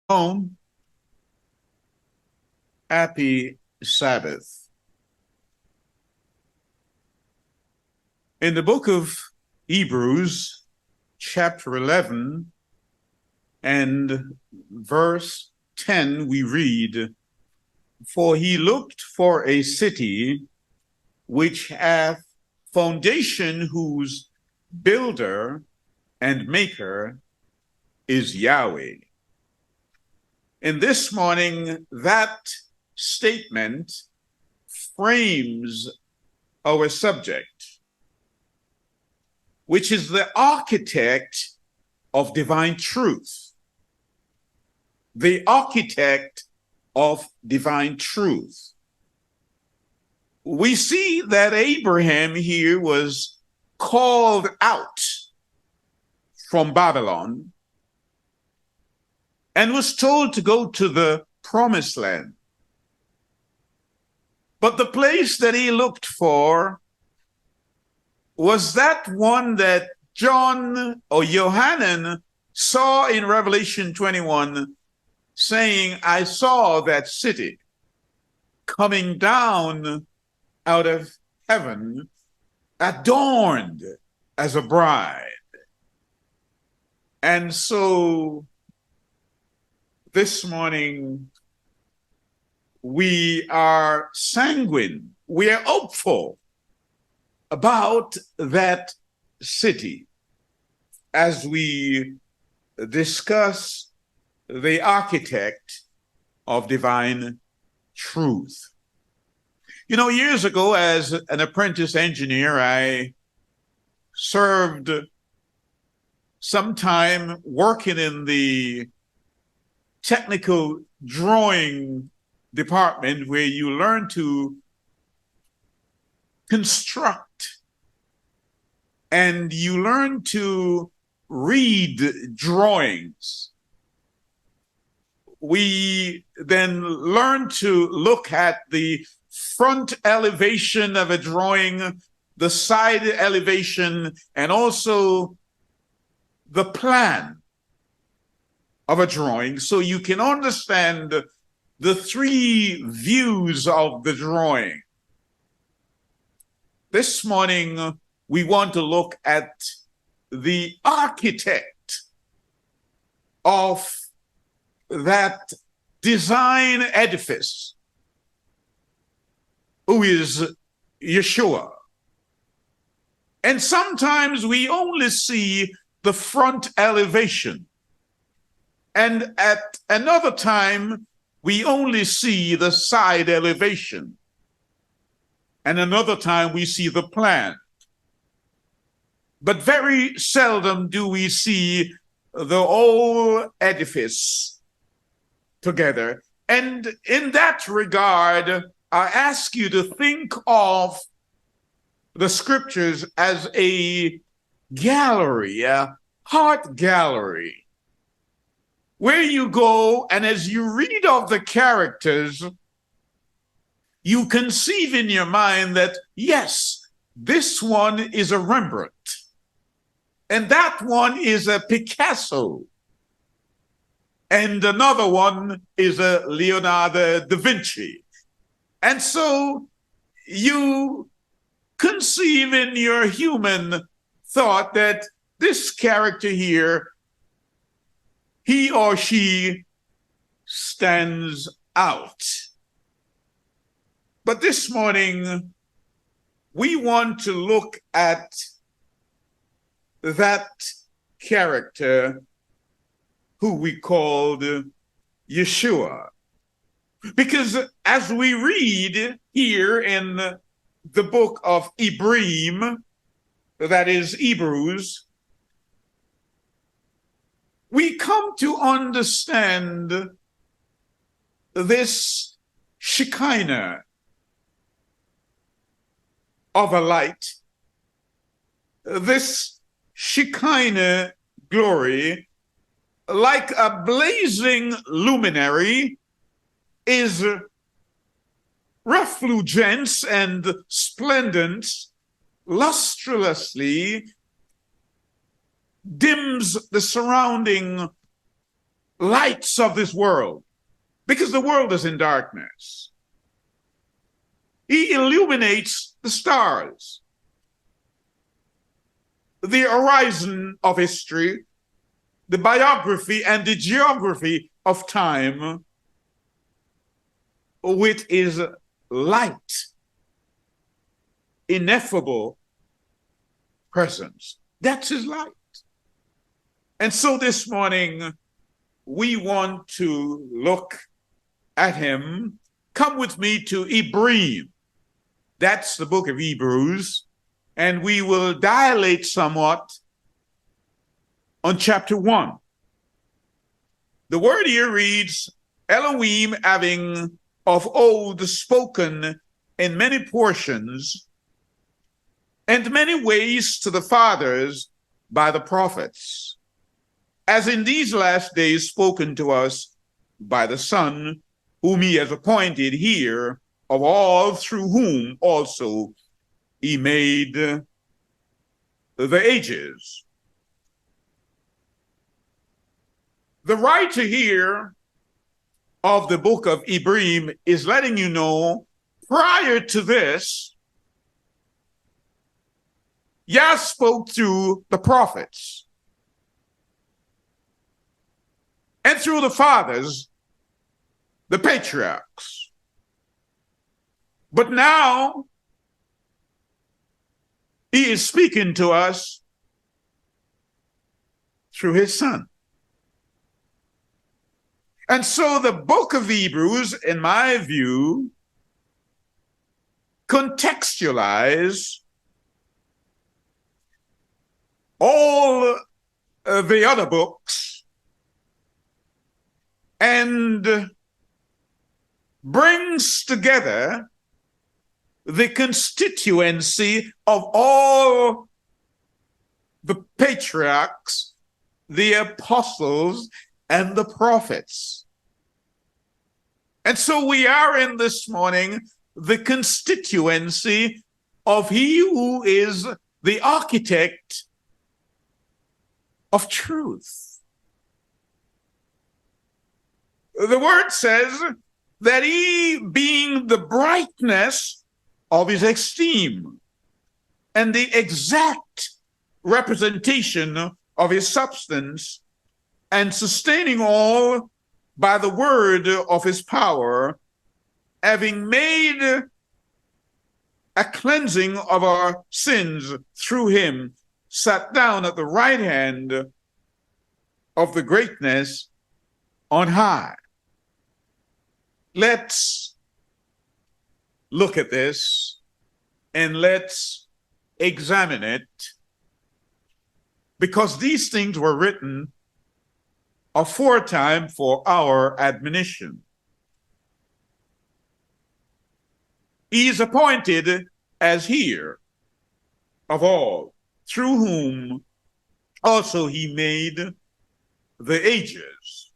Home. Happy Sabbath. In the book of Hebrews, chapter 11 and verse 10, we read, "For he looked for a city which hath foundation, whose builder and maker is Yahweh." And this morning, that statement frames our subject, which is the architect of divine truth. The architect of divine truth. We see that Abraham here was called out from Babylon and was told to go to the promised land. But the place that he looked for was that one that John or Yohanan saw in Revelation 21, saying, "I saw that city coming down out of heaven, adorned as a bride." And so this morning, we are sanguine, we are hopeful about that city as we discuss the architect of divine truth. You know, years ago, as an apprentice engineer, I served some time working in the technical drawing department, where you learn to construct and you learn to read drawings. We then learn to look at the front elevation of a drawing, the side elevation, and also the plan of a drawing, so you can understand the three views of the drawing. This morning, we want to look at the architect of that design edifice, who is Yeshua. And sometimes we only see the front elevation, and at another time, we only see the side elevation. And another time we see the plan. But very seldom do we see the whole edifice together. And in that regard, I ask you to think of the scriptures as a gallery, a art gallery, where you go, and as you read of the characters, you conceive in your mind that, yes, this one is a Rembrandt, and that one is a Picasso, and another one is a Leonardo da Vinci. And so you conceive in your human thought that this character here, he or she stands out. But this morning, we want to look at that character who we called Yeshua. Because as we read here in the book of Ibrim, that is Hebrews, we come to understand this Shekinah of a light, this Shekinah glory, like a blazing luminary, is refulgence and splendence, lustrously dims the surrounding lights of this world, because the world is in darkness. He illuminates the stars, the horizon of history, the biography and the geography of time with his light, ineffable presence. That's his light. And so this morning, we want to look at him. Come with me to Hebrew. That's the book of Hebrews. And we will dilate somewhat on chapter 1. The word here reads, Elohim having of old spoken in many portions and many ways to the fathers by the prophets, as in these last days spoken to us by the Son, whom he has appointed here of all, through whom also he made the ages. The writer here of the book of Hebrew is letting you know, prior to this, Yah spoke through the prophets and through the fathers, the patriarchs. But now he is speaking to us through his Son. And so the book of Hebrews, in my view, contextualize all the other books and brings together the constituency of all the patriarchs, the apostles, and the prophets. And so we are in this morning the constituency of he who is the architect of truth. The word says that he, being the brightness of his esteem and the exact representation of his substance, and sustaining all by the word of his power, having made a cleansing of our sins through him, sat down at the right hand of the greatness on high. Let's look at this and let's examine it, because these things were written aforetime for our admonition. He is appointed as heir of all, through whom also he made the ages,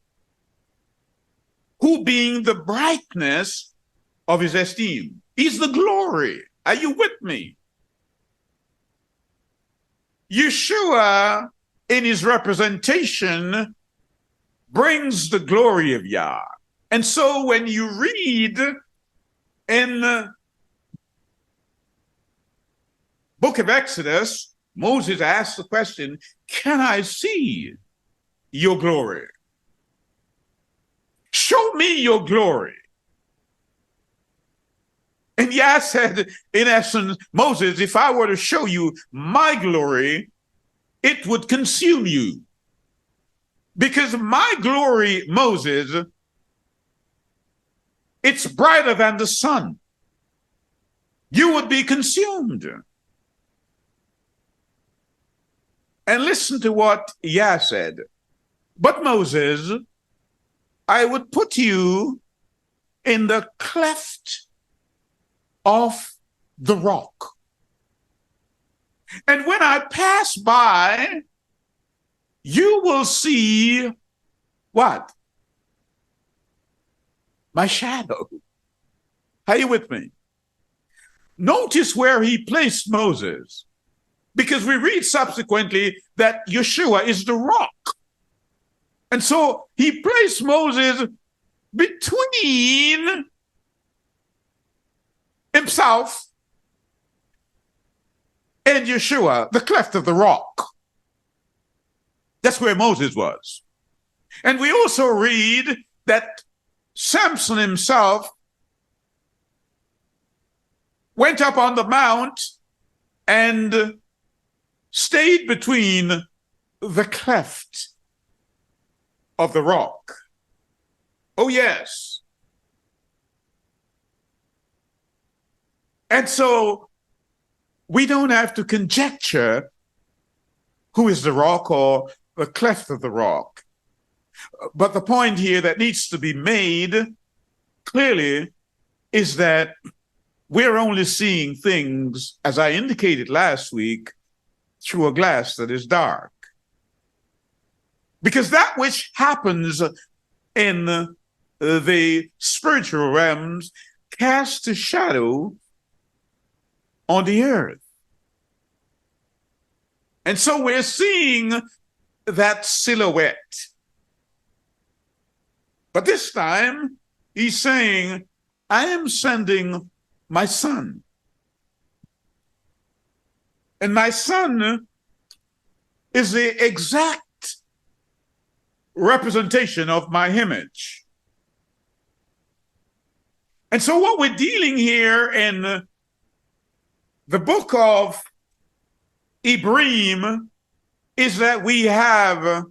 who being the brightness of his esteem. He's the glory. Are you with me? Yeshua, in his representation, brings the glory of Yah. And so when you read in the book of Exodus, Moses asked the question, can I see your glory? Show me your glory. And Yah said, in essence, Moses, if I were to show you my glory, it would consume you. Because my glory, Moses, it's brighter than the sun. You would be consumed. And listen to what Yah said. But Moses, I would put you in the cleft of the rock. And when I pass by, you will see what? My shadow. Are you with me? Notice where he placed Moses, because we read subsequently that Yeshua is the rock. And so he placed Moses between himself and Yeshua, the cleft of the rock. That's where Moses was. And we also read that Samson himself went up on the mount and stayed between the cleft of the rock. Oh, yes. And so we don't have to conjecture who is the rock or the cleft of the rock. But the point here that needs to be made clearly is that we're only seeing things, as I indicated last week, through a glass that is dark. Because that which happens in the spiritual realms casts a shadow on the earth. And so we're seeing that silhouette. But this time, he's saying, I am sending my son. And my son is the exact representation of my image. And so what we're dealing here in the book of Ibrahim is that we have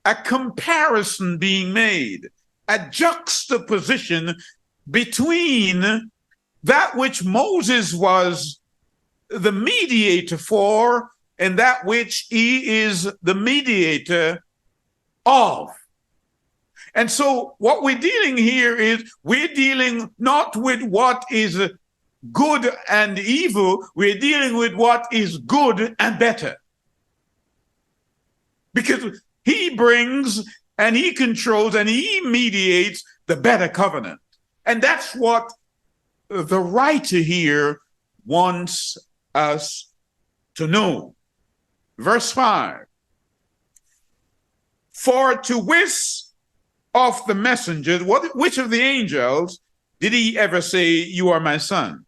a comparison being made, a juxtaposition between that which Moses was the mediator for and that which he is the mediator of. And so what we're dealing here is we're dealing not with what is good and evil, we're dealing with what is good and better. Because he brings and he controls and he mediates the better covenant. And that's what the writer here wants us to know. Verse 5. For to which of the messengers, which of the angels did he ever say, you are my son?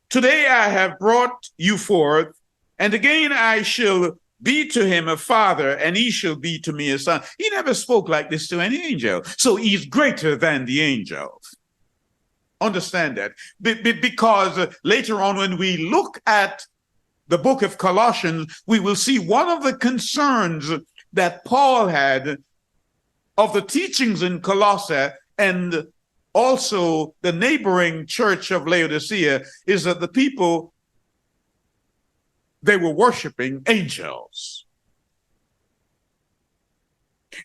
Today I have brought you forth, and again I shall be to him a father, and he shall be to me a son. He never spoke like this to any angel. So he's greater than the angels. Understand that. Because later on when we look at the book of Colossians, we will see one of the concerns that Paul had of the teachings in Colossae and also the neighboring church of Laodicea is that the people, they were worshiping angels.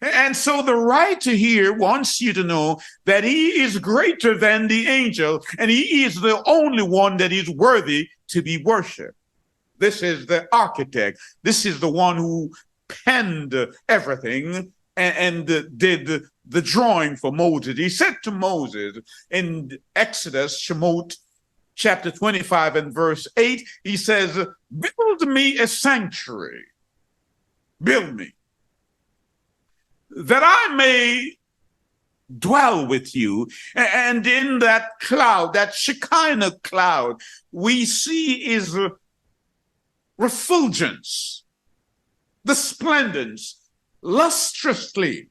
And so the writer here wants you to know that he is greater than the angel, and he is the only one that is worthy to be worshipped. This is the architect. This is the one who penned everything and did the drawing for Moses. He said to Moses in Exodus, Shemot, chapter 25 and verse 8, he says, build me a sanctuary. Build me, that I may dwell with you. And in that cloud, that Shekinah cloud, we see is refulgence, the splendence, lustrously,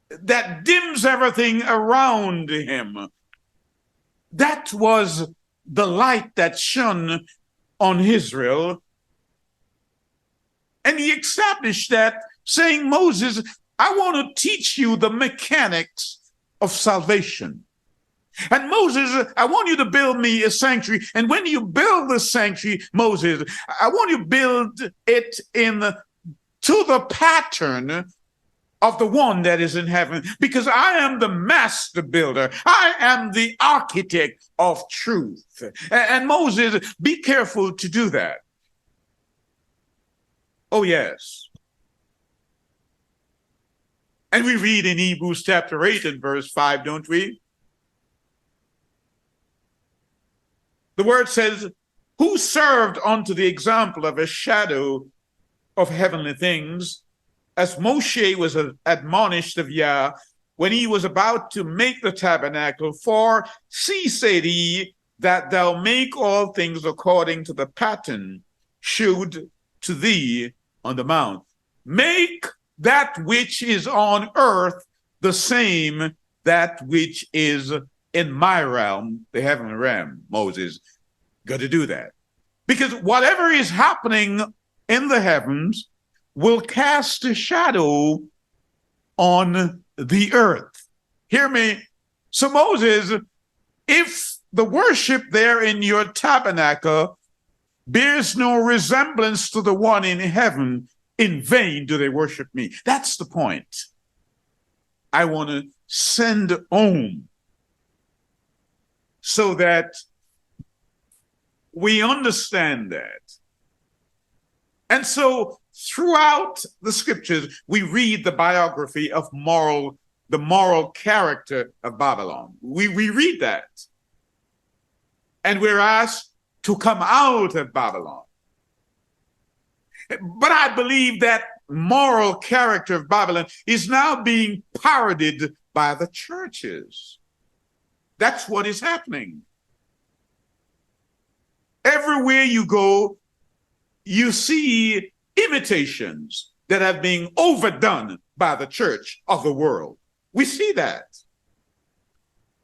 that dims everything around him. That was the light that shone on Israel. And he established that, saying, Moses, I want to teach you the mechanics of salvation. And Moses, I want you to build me a sanctuary. And when you build the sanctuary, Moses, I want you to build it to the pattern of the one that is in heaven, because I am the master builder. I am the architect of truth. And Moses, be careful to do that. Oh, yes. And we read in Hebrews chapter 8 and verse 5, don't we? The word says, who served unto the example of a shadow of heavenly things, as Moshe was admonished of Yah when he was about to make the tabernacle, for see, said he, that thou make all things according to the pattern shewed to thee on the mount. Make that which is on earth the same that which is in my realm, the heavenly realm. Moses got to do that. Because whatever is happening in the heavens will cast a shadow on the earth. Hear me. So Moses, if the worship there in your tabernacle bears no resemblance to the one in heaven, in vain do they worship me. That's the point. I want to send home so that we understand that. And so throughout the scriptures, we read the biography of the moral character of Babylon. We read that. And we're asked to come out of Babylon. But I believe that moral character of Babylon is now being parodied by the churches. That's what is happening. Everywhere you go, you see imitations that have been overdone by the church of the world. We see that.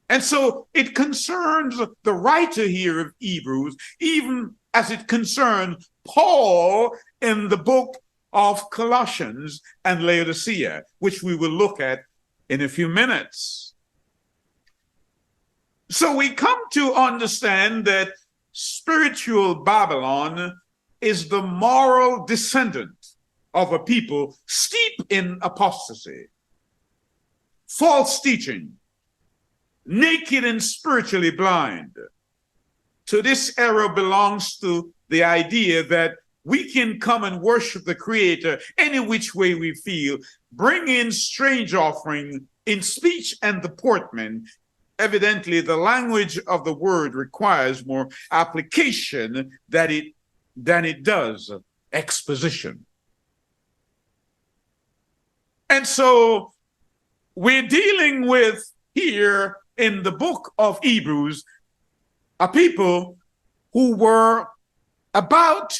And so it concerns the writer here of Hebrews, even as it concerns Paul in the book of Colossians and Laodicea, which we will look at in a few minutes. So we come to understand that spiritual Babylon is the moral descendant of a people steep in apostasy, false teaching, naked and spiritually blind. So this era belongs to the idea that we can come and worship the Creator any which way we feel, bring in strange offering in speech and deportment. Evidently, the language of the word requires more application than it does exposition. And so we're dealing with here in the book of Hebrews a people who were about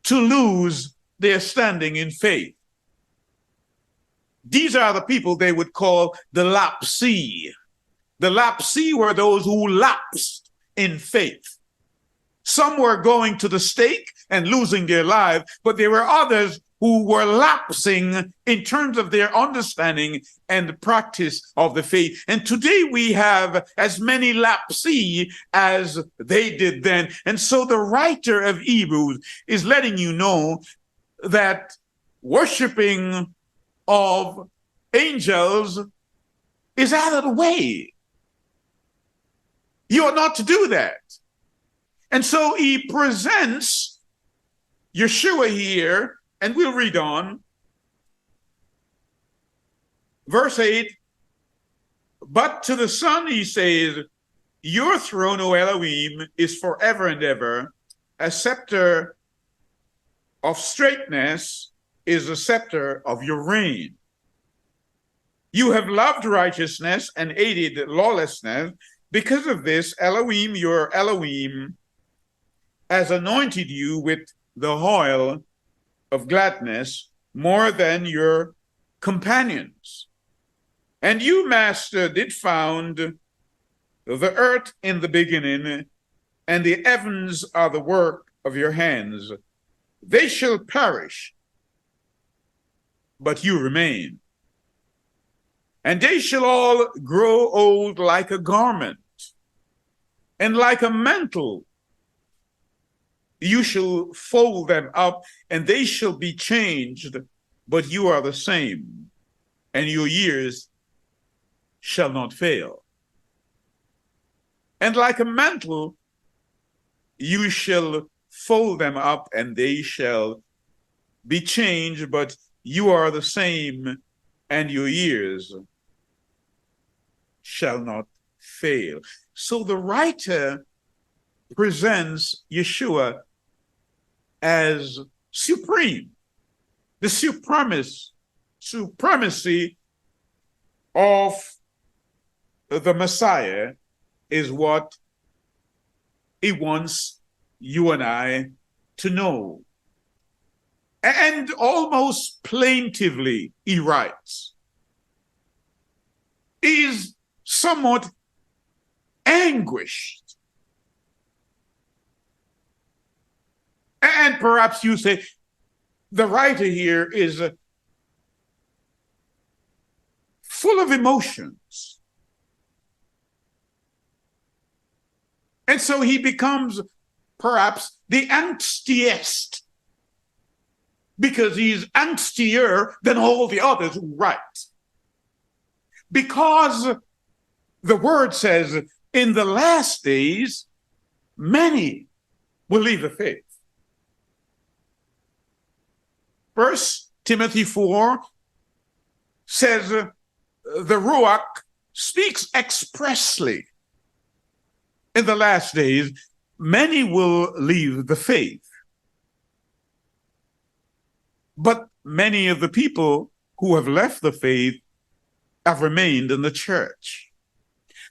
to lose their standing in faith. These are the people they would call the lapsee. The lapsee were those who lapsed in faith. Some were going to the stake and losing their lives, but there were others who were lapsing in terms of their understanding and practice of the faith. And today we have as many lapsee as they did then. And so the writer of Hebrews is letting you know that worshiping of angels is out of the way. You ought not to do that. And so he presents Yeshua here, and we'll read on. Verse 8, but to the Son he says, your throne, O Elohim, is forever and ever. A scepter of straightness is the scepter of your reign. You have loved righteousness and hated lawlessness. Because of this, Elohim, your Elohim, has anointed you with the oil of gladness more than your companions. And you, Master, did found the earth in the beginning, and the heavens are the work of your hands. They shall perish, but you remain. And they shall all grow old like a garment, and like a mantle you shall fold them up, and they shall be changed, but you are the same, and your years shall not fail. And like a mantle you shall fold them up, and they shall be changed, but you are the same, and your years shall not fail. So the writer presents Yeshua as supreme, the supremacist supremacy of the Messiah is what he wants you and I to know. And almost plaintively, he writes, he is somewhat anguished. And perhaps you say, the writer here is full of emotions. And so he becomes perhaps the angstiest, because he's angstier than all the others who write. Because the word says, in the last days, many will leave the faith. 1 Timothy 4 says, the Ruach speaks expressly. In the last days, many will leave the faith. But many of the people who have left the faith have remained in the church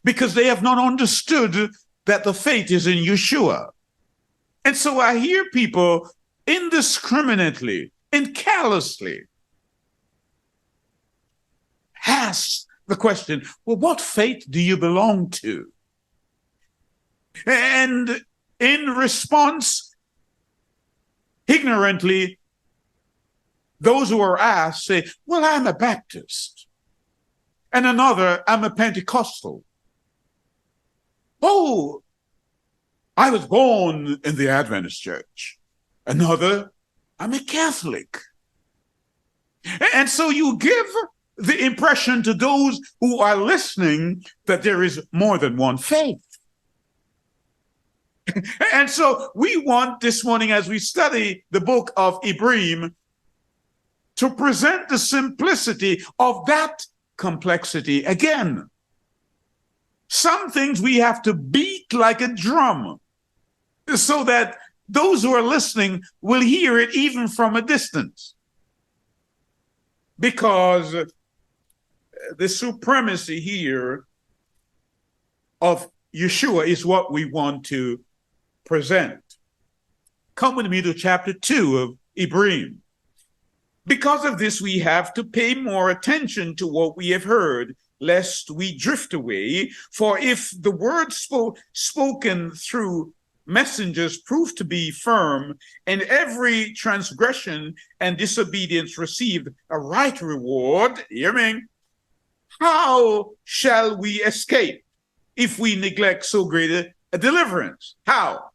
because they have not understood that the faith is in Yeshua. And so I hear people indiscriminately and callously ask the question, well, what faith do you belong to? And in response, ignorantly, those who are asked say, well, I'm a Baptist. And another, I'm a Pentecostal. Oh, I was born in the Adventist church. Another, I'm a Catholic. And so you give the impression to those who are listening that there is more than one faith. And so we want this morning, as we study the book of Ibrahim, to present the simplicity of that complexity again. Some things we have to beat like a drum so that those who are listening will hear it even from a distance. Because the supremacy here of Yeshua is what we want to present. Come with me to chapter 2 of Ibrahim. Because of this, we have to pay more attention to what we have heard, lest we drift away. For if the word spoken through messengers prove to be firm, and every transgression and disobedience received a right reward, hear me, how shall we escape if we neglect so great a deliverance? How?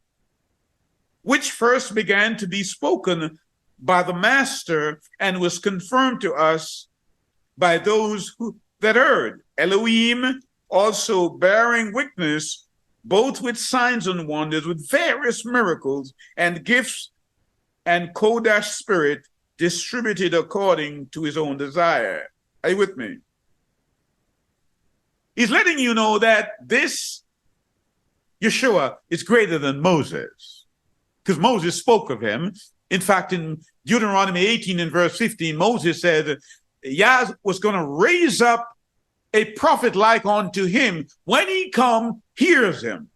Which first began to be spoken by the Master and was confirmed to us by those that heard. Elohim also bearing witness, both with signs and wonders, with various miracles and gifts and Kodash spirit distributed according to his own desire. Are you with me? He's letting you know that this Yeshua is greater than Moses, because Moses spoke of him. In fact, in Deuteronomy 18 and verse 15, Moses said, Yah was going to raise up a prophet like unto him. When he come, hear him.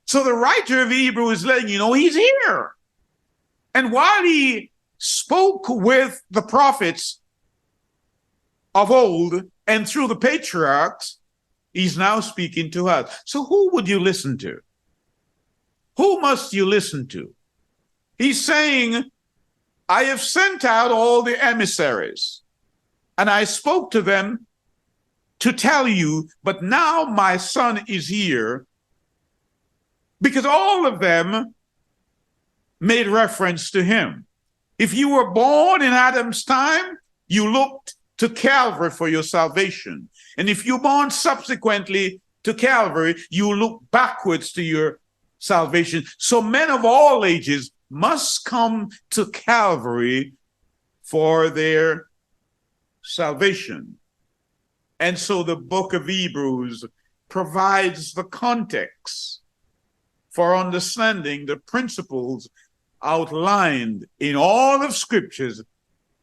So the writer of Hebrew is letting you know he's here. And while he spoke with the prophets of old and through the patriarchs, he's now speaking to us. So who would you listen to? Who must you listen to? He's saying, I have sent out all the emissaries, and I spoke to them to tell you, but now my son is here, because all of them made reference to him. If you were born in Adam's time, you looked to Calvary for your salvation. And if you're born subsequently to Calvary, you look backwards to your salvation. So men of all ages must come to Calvary for their salvation. And so the book of Hebrews provides the context for understanding the principles outlined in all of scriptures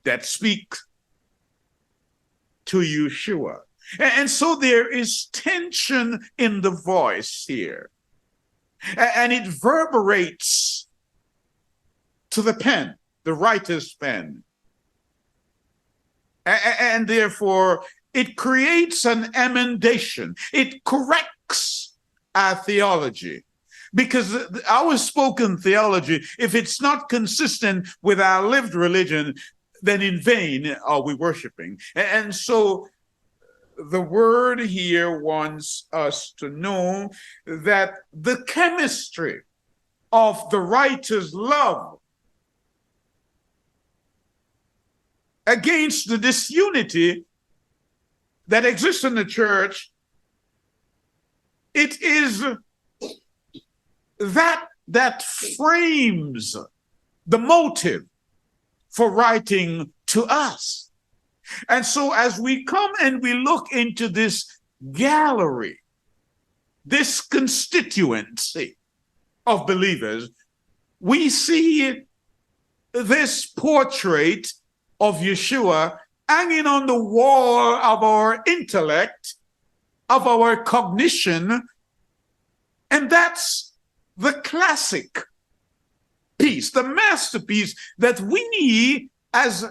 that speak to Yeshua. And so there is tension in the voice here. And it reverberates to the pen, the writer's pen. And therefore, it creates an emendation. It corrects our theology. Because our spoken theology, if it's not consistent with our lived religion, then in vain are we worshiping. And so the word here wants us to know that the chemistry of the writer's love against the disunity that exists in the church, it is that frames the motive for writing to us. And so as we come and we look into this gallery, this constituency of believers, we see this portrait of Yeshua hanging on the wall of our intellect, of our cognition, and that's the classic piece, the masterpiece that we as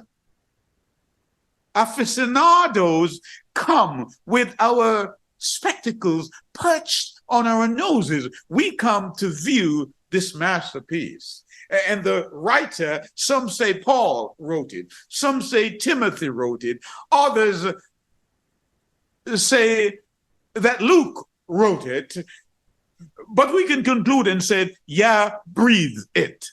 aficionados come with our spectacles perched on our noses. We come to view this masterpiece. And the writer, some say Paul wrote it, some say Timothy wrote it, others say that Luke wrote it, but we can conclude and say, yeah, breathe it.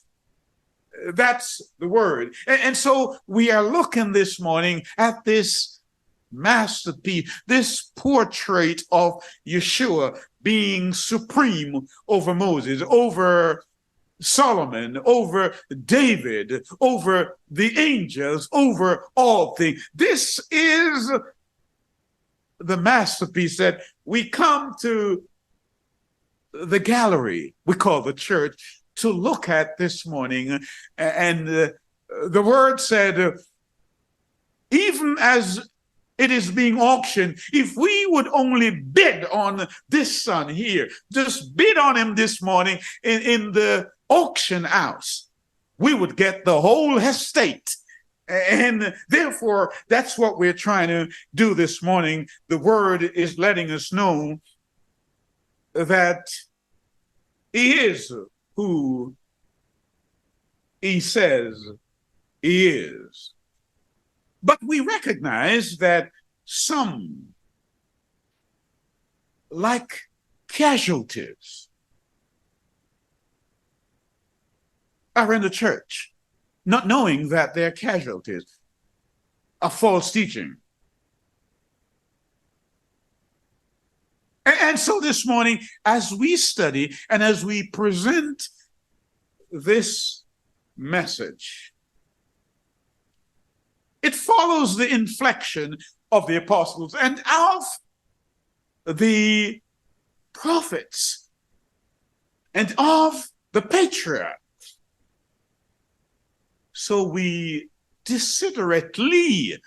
That's the word. And so we are looking this morning at this masterpiece, this portrait of Yeshua being supreme over Moses, over Solomon, over David, over the angels, over all things. This is the masterpiece that we come to the gallery, we call the church, to look at this morning. And the word said, even as it is being auctioned, if we would only bid on this son here, just bid on him this morning in the auction house, we would get the whole estate. And therefore, that's what we're trying to do this morning. The word is letting us know that he is who he says he is. But we recognize that some, like casualties, are in the church, not knowing that they're casualties of false teaching. And so this morning, as we study and as we present this message, it follows the inflection of the apostles and of the prophets and of the patriarchs. So we desiderately,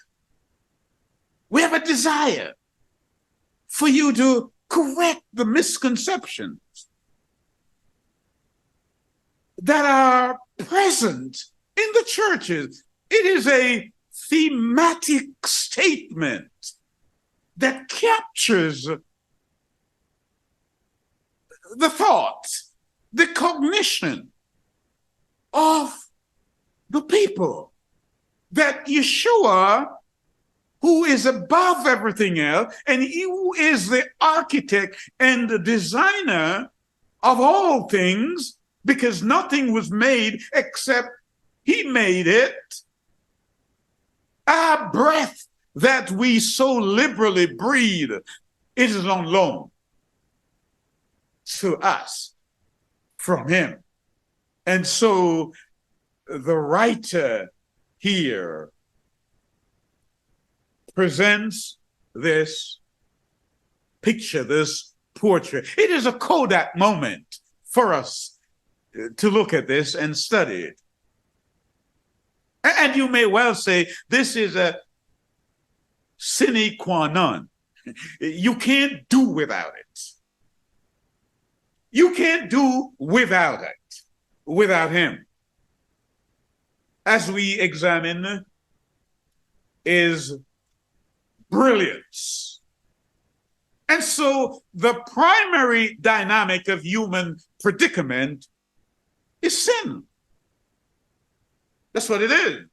we have a desire for you to correct the misconceptions that are present in the churches. It is a thematic statement that captures the thought, the cognition of the people, that Yeshua, who is above everything else, and he who is the architect and the designer of all things, because nothing was made except he made it. Our breath that we so liberally breathe, it is on loan to us from him. And so the writer here presents this picture, this portrait. It is a Kodak moment for us to look at this and study it. And you may well say, this is a sine qua non. You can't do without it. You can't do without it, without him. As we examine his brilliance. And so the primary dynamic of human predicament is sin. That's what it is.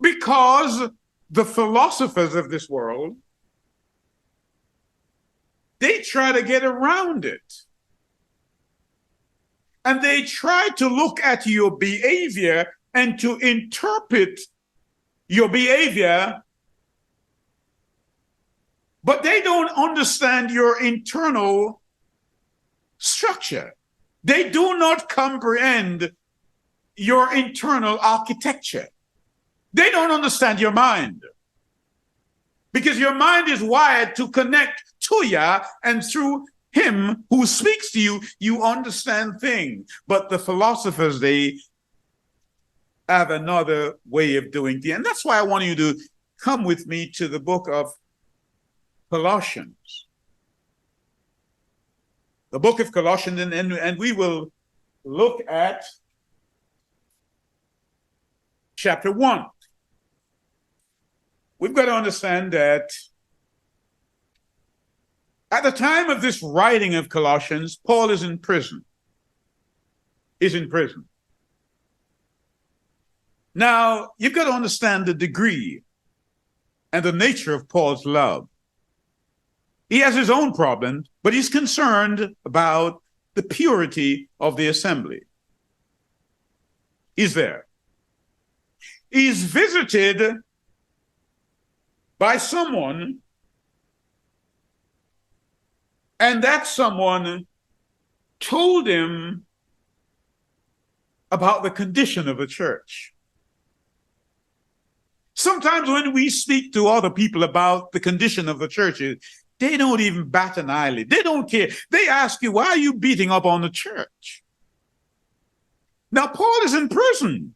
Because the philosophers of this world, they try to get around it. And they try to look at your behavior and to interpret your behavior, but they don't understand your internal structure. They do not comprehend your internal architecture. They don't understand your mind, because your mind is wired to connect to Yah, and through him who speaks to you, you understand things. But the philosophers, they have another way of doing things. And that's why I want you to come with me to the book of Colossians. The book of Colossians, and we will look at chapter 1. We've got to understand that at the time of this writing of Colossians, Paul is in prison. Now, you've got to understand the degree and the nature of Paul's love. He has his own problems, but he's concerned about the purity of the assembly. He's there. He's visited by someone, and that someone told him about the condition of the church. Sometimes when we speak to other people about the condition of the churches, they don't even bat an eyelid. They don't care. They ask you, why are you beating up on the church? Now, Paul is in prison.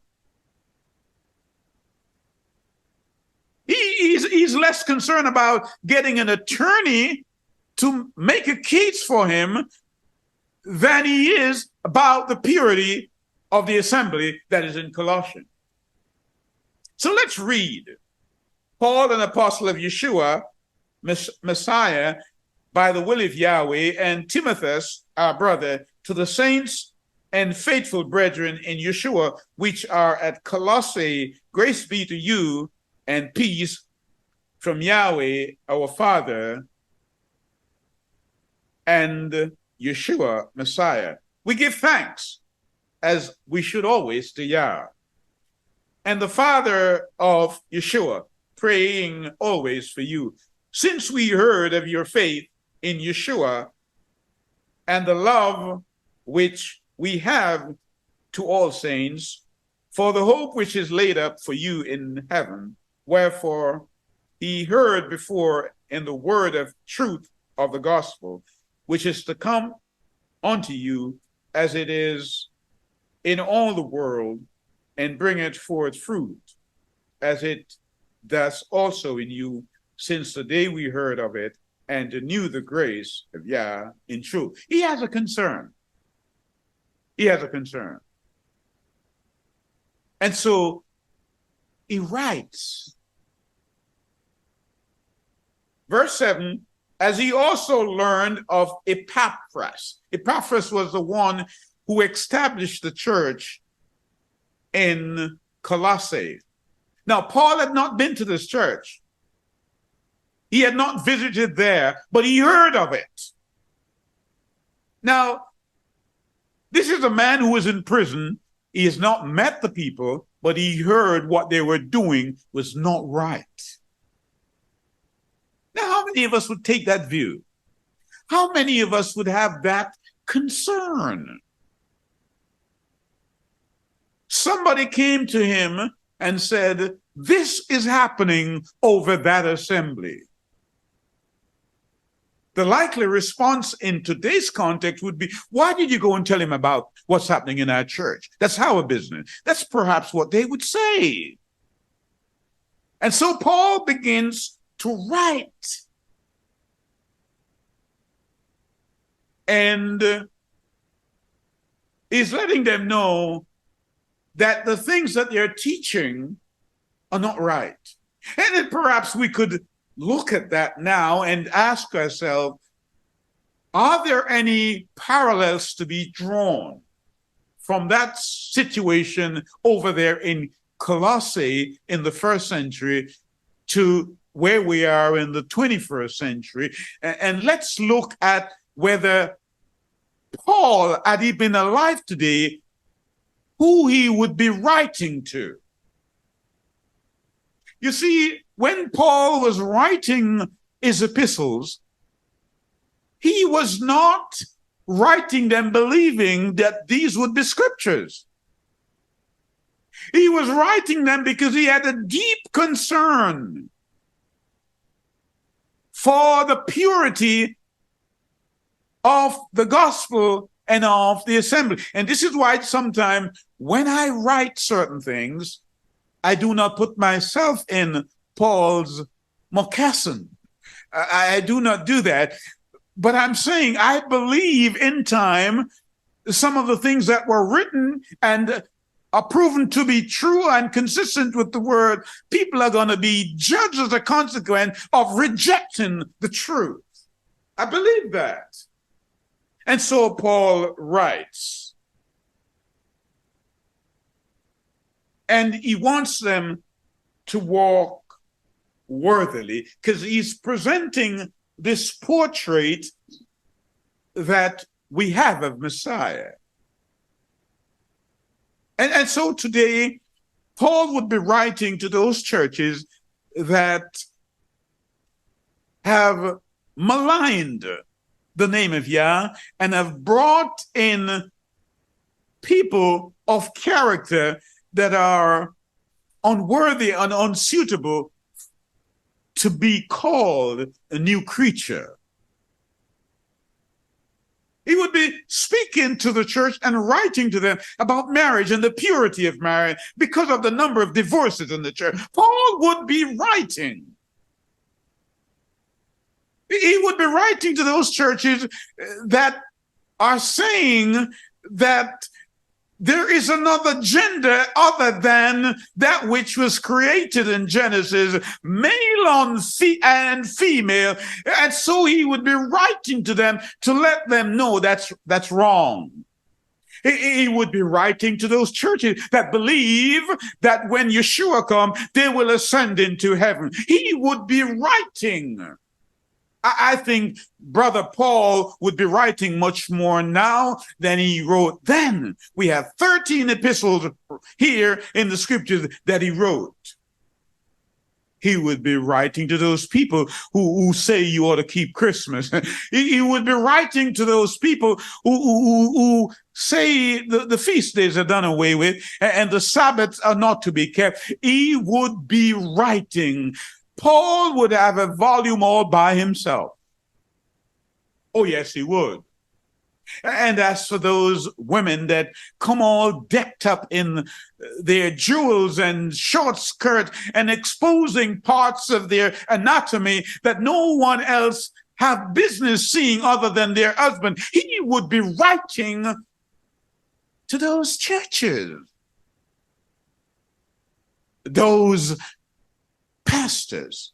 He's less concerned about getting an attorney to make a case for him than he is about the purity of the assembly that is in Colossians. So let's read. Paul, an apostle of Yeshua, Messiah, by the will of Yahweh, and Timotheus, our brother, to the saints and faithful brethren in Yeshua, which are at Colossae, grace be to you and peace from Yahweh, our Father, and Yeshua, Messiah. We give thanks, as we should always, to Yah, and the Father of Yeshua, praying always for you, since we heard of your faith in Yeshua and the love which we have to all saints, for the hope which is laid up for you in heaven. Wherefore he heard before in the word of truth of the gospel, which is to come unto you as it is in all the world, and bring it forth fruit, as it does also in you, since the day we heard of it, and knew the grace of Yah in truth. He has a concern. He has a concern. And so he writes, verse 7, as he also learned of Epaphras. Epaphras was the one who established the church in Colossae. Now, Paul had not been to this church. He had not visited there, but he heard of it. Now, this is a man who is in prison. He has not met the people, but he heard what they were doing was not right. Now, how many of us would take that view? How many of us would have that concern? Somebody came to him and said, this is happening over that assembly. The likely response in today's context would be, why did you go and tell him about what's happening in our church? That's our business. That's perhaps what they would say. And so Paul begins to write. And he's letting them know that the things that they're teaching are not right. And then perhaps we could look at that now and ask ourselves, are there any parallels to be drawn from that situation over there in Colossae in the first century to where we are in the 21st century? And let's look at whether Paul, had he been alive today, who he would be writing to. You see, when Paul was writing his epistles, he was not writing them believing that these would be scriptures. He was writing them because he had a deep concern for the purity of the gospel and of the assembly. And this is why sometimes when I write certain things, I do not put myself in Paul's moccasin. I do not do that. But I'm saying I believe in time some of the things that were written and are proven to be true and consistent with the word, people are going to be judged as a consequence of rejecting the truth. I believe that. And so Paul writes, and he wants them to walk worthily because he's presenting this portrait that we have of Messiah. And so today, Paul would be writing to those churches that have maligned the name of Yah and have brought in people of character that are unworthy and unsuitable to be called a new creature. He would be speaking to the church and writing to them about marriage and the purity of marriage because of the number of divorces in the church. Paul would be writing. He would be writing to those churches that are saying that there is another gender other than that which was created in Genesis, male and female. And so he would be writing to them to let them know that's wrong. He would be writing to those churches that believe that when Yeshua comes, they will ascend into heaven. He would be writing. I think Brother Paul would be writing much more now than he wrote then. We have 13 epistles here in the scriptures that he wrote. He would be writing to those people who say you ought to keep Christmas. He would be writing to those people who say the feast days are done away with and the Sabbaths are not to be kept. He would be writing. Paul would have a volume all by himself. Oh, yes, he would. And as for those women that come all decked up in their jewels and short skirts and exposing parts of their anatomy that no one else have business seeing other than their husband, he would be writing to those churches, those pastors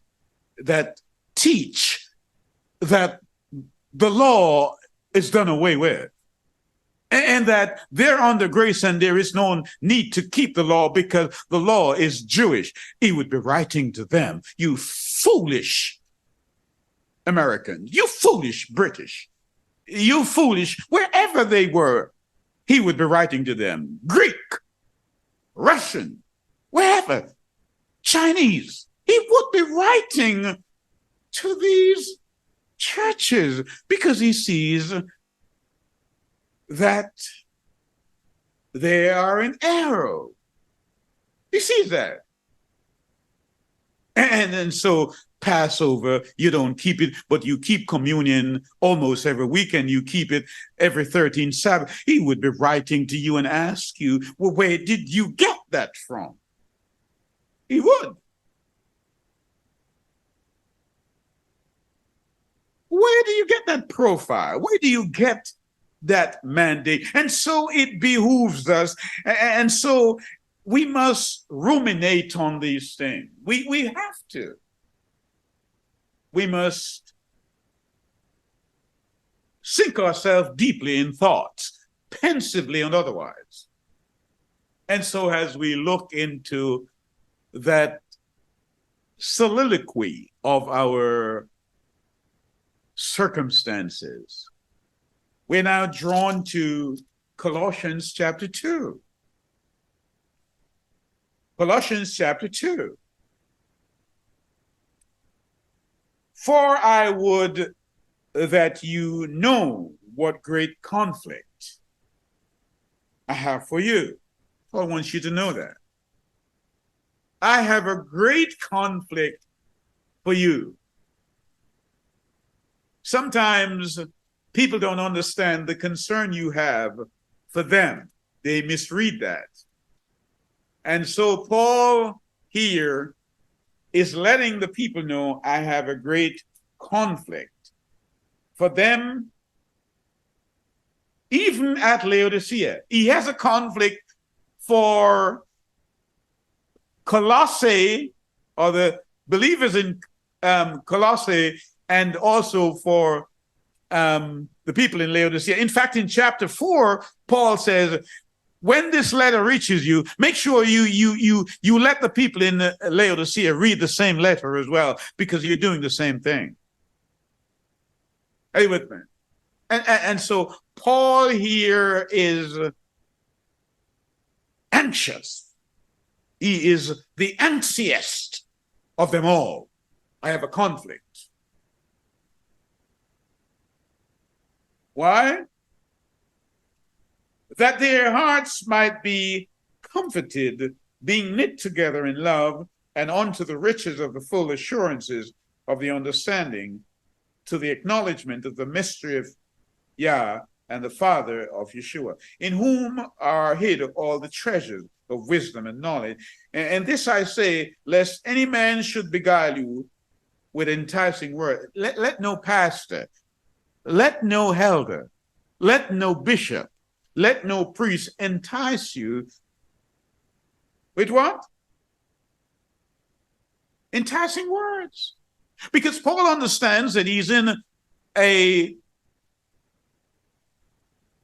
that teach that the law is done away with and that they're under grace and there is no need to keep the law because the law is Jewish. He would be writing to them, you foolish Americans, you foolish British, you foolish, wherever they were, he would be writing to them, Greek, Russian, wherever, Chinese. He would be writing to these churches because he sees that they are in error. He sees that. And so Passover, you don't keep it, but you keep communion almost every weekend. You keep it every 13th Sabbath. He would be writing to you and ask you, well, where did you get that from? He would. Where do you get that profile? Where do you get that mandate? And so it behooves us. And so we must ruminate on these things. We have to. We must sink ourselves deeply in thoughts, pensively and otherwise. And so as we look into that soliloquy of our circumstances, we're now drawn to Colossians chapter 2. Colossians chapter 2. For I would that you know what great conflict I have for you. I want you to know that. I have a great conflict for you. Sometimes people don't understand the concern you have for them. They misread that. And so Paul here is letting the people know, I have a great conflict for them, even at Laodicea. He has a conflict for Colossae, or the believers in Colossae, and also for the people in Laodicea. In fact, in chapter 4, Paul says, when this letter reaches you, make sure you let the people in Laodicea read the same letter as well, because you're doing the same thing. Are you with me? And so Paul here is anxious. He is the anxiest of them all. I have a conflict. Why? That their hearts might be comforted, being knit together in love, and unto the riches of the full assurances of the understanding, to the acknowledgement of the mystery of Yah and the Father of Yeshua, in whom are hid all the treasures of wisdom and knowledge. And this I say, lest any man should beguile you with enticing words. Let no pastor, let no elder, let no bishop, let no priest entice you with what? Enticing words. Because Paul understands that he's in a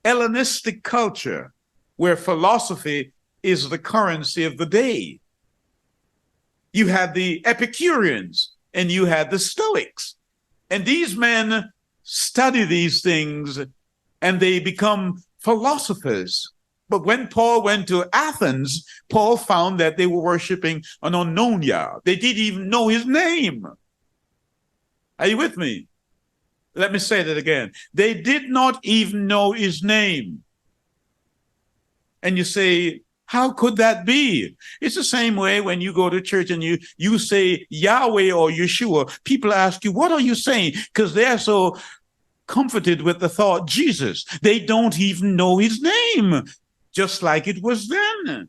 Hellenistic culture where philosophy is the currency of the day. You had the Epicureans and you had the Stoics. And these men study these things and they become philosophers. But when Paul went to Athens, Paul found that they were worshiping an unknown Yah. They didn't even know his name. Are you with me? Let me say that again. They did not even know his name. And you say, how could that be? It's the same way when you go to church and you say Yahweh or Yeshua. People ask you, what are you saying? Because they're so comforted with the thought Jesus. They don't even know his name, just like it was then.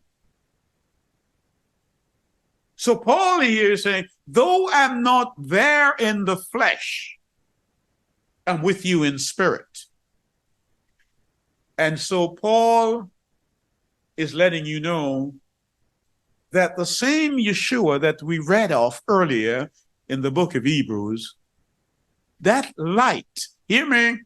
So Paul here is saying, though I'm not there in the flesh, I'm with you in spirit. And so Paul is letting you know that the same Yeshua that we read of earlier in the book of Hebrews, that light, hear me,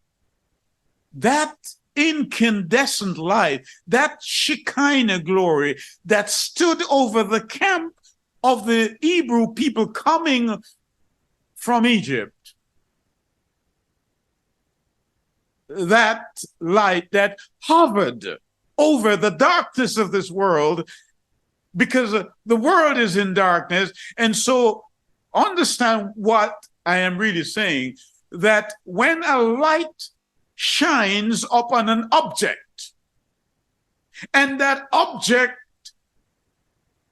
that incandescent light, that Shekinah glory that stood over the camp of the Hebrew people coming from Egypt, that light that hovered over the darkness of this world, because the world is in darkness. And so understand what I am really saying, that when a light shines upon an object and that object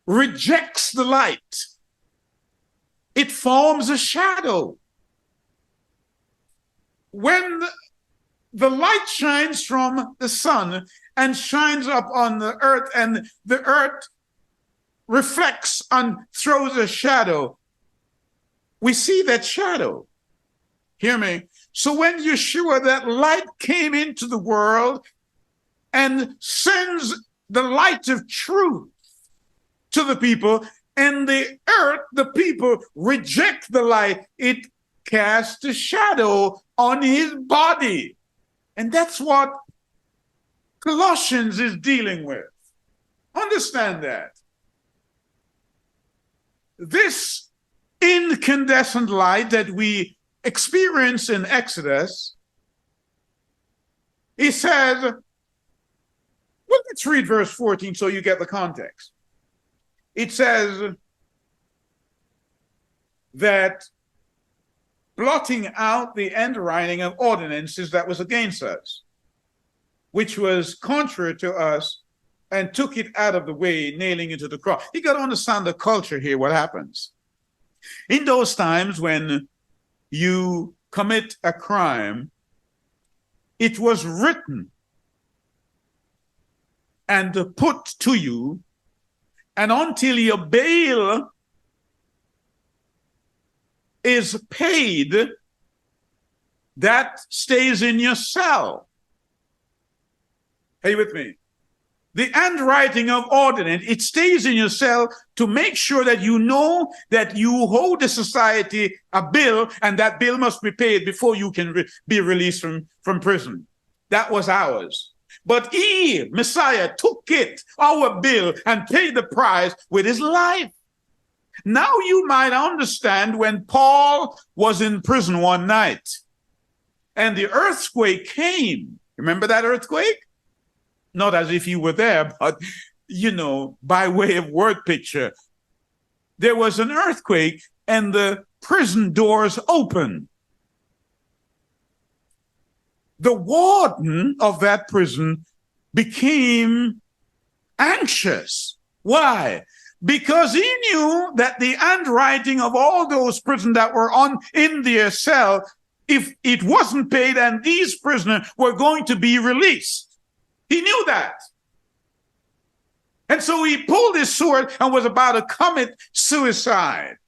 rejects the light, It forms a shadow. When the light shines from the sun and shines up on the earth, and the earth reflects and throws a shadow, we see that shadow. Hear me? So when Yeshua, that light, came into the world and sends the light of truth to the people, and the earth, the people reject the light, it casts a shadow on his body. And that's what Colossians is dealing with. Understand that. This incandescent light that we experience in Exodus, he says, well, let's read verse 14 so you get the context. It says that blotting out the handwriting of ordinances that was against us, which was contrary to us, and took it out of the way, nailing it to the cross. You got to understand the culture here, what happens. In those times when you commit a crime, it was written and put to you, and until your bail is paid, that stays in your cell. Are you with me? The handwriting of ordinance, it stays in your cell to make sure that you know that you owe the society a bill, and that bill must be paid before you can be released from prison. That was ours. But he, Messiah, took it, our bill, and paid the price with his life. Now you might understand when Paul was in prison one night and the earthquake came. Remember that earthquake? Not as if you were there, but, by way of word picture. There was an earthquake and the prison doors opened. The warden of that prison became anxious. Why? Because he knew that the handwriting of all those prisoners that were in their cell, if it wasn't paid, and these prisoners were going to be released. He knew that. And so he pulled his sword and was about to commit suicide.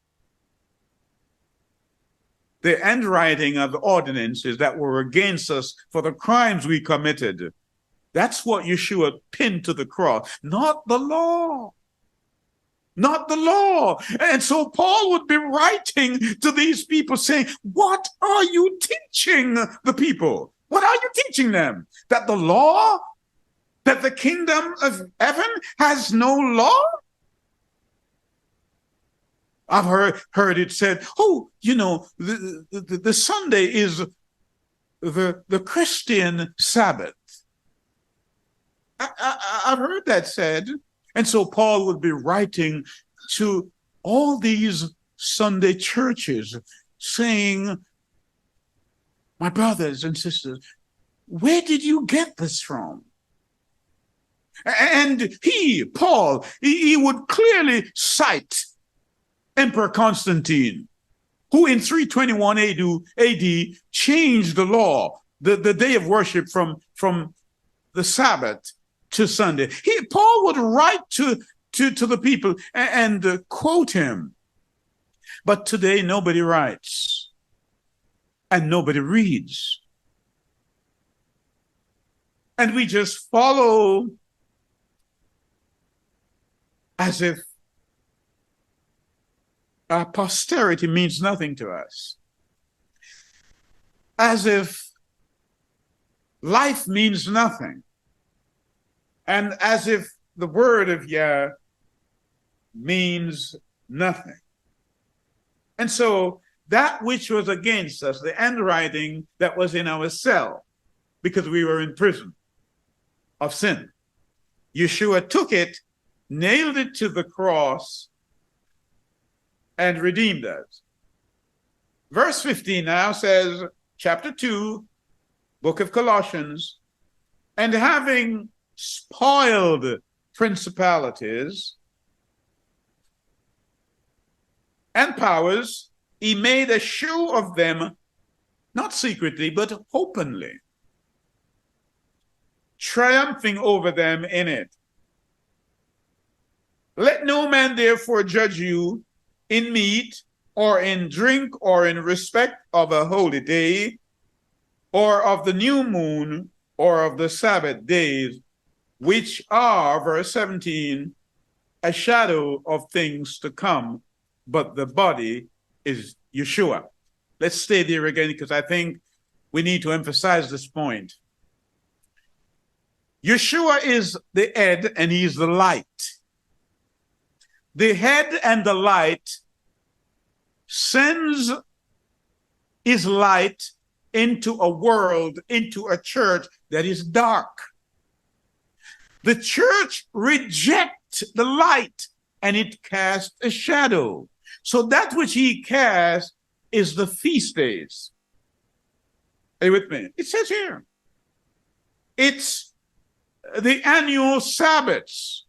The handwriting of the ordinances that were against us for the crimes we committed, that's what Yeshua pinned to the cross, not the law. Not the law. And so Paul would be writing to these people saying, what are you teaching the people? What are you teaching them? That the law, that the kingdom of heaven has no law? I've heard it said, the Sunday is the Christian Sabbath. I've heard that said. And so Paul would be writing to all these Sunday churches saying, my brothers and sisters, where did you get this from? And Paul, he would clearly cite Emperor Constantine, who in 321 AD changed the law, the day of worship from the Sabbath to Sunday. Paul would write to the people and quote him. But today nobody writes and nobody reads. And we just follow as if our posterity means nothing to us. As if life means nothing. And as if the word of Yah means nothing. And so that which was against us, the handwriting that was in our cell, because we were in prison of sin, Yeshua took it, nailed it to the cross, and redeemed us. Verse 15 now says, chapter 2, book of Colossians, and having spoiled principalities, and powers, he made a show of them, not secretly, but openly, triumphing over them in it. Let no man therefore judge you in meat, or in drink, or in respect of a holy day, or of the new moon, or of the Sabbath days, which are, verse 17, a shadow of things to come, but the body is Yeshua. Let's stay there again, because I think we need to emphasize this point. Yeshua is the head, and he's the light. The head and the light sends his light into a world, into a church that is dark. The church rejects the light, and it casts a shadow. So that which he casts is the feast days. Are you with me? It says here, it's the annual Sabbaths.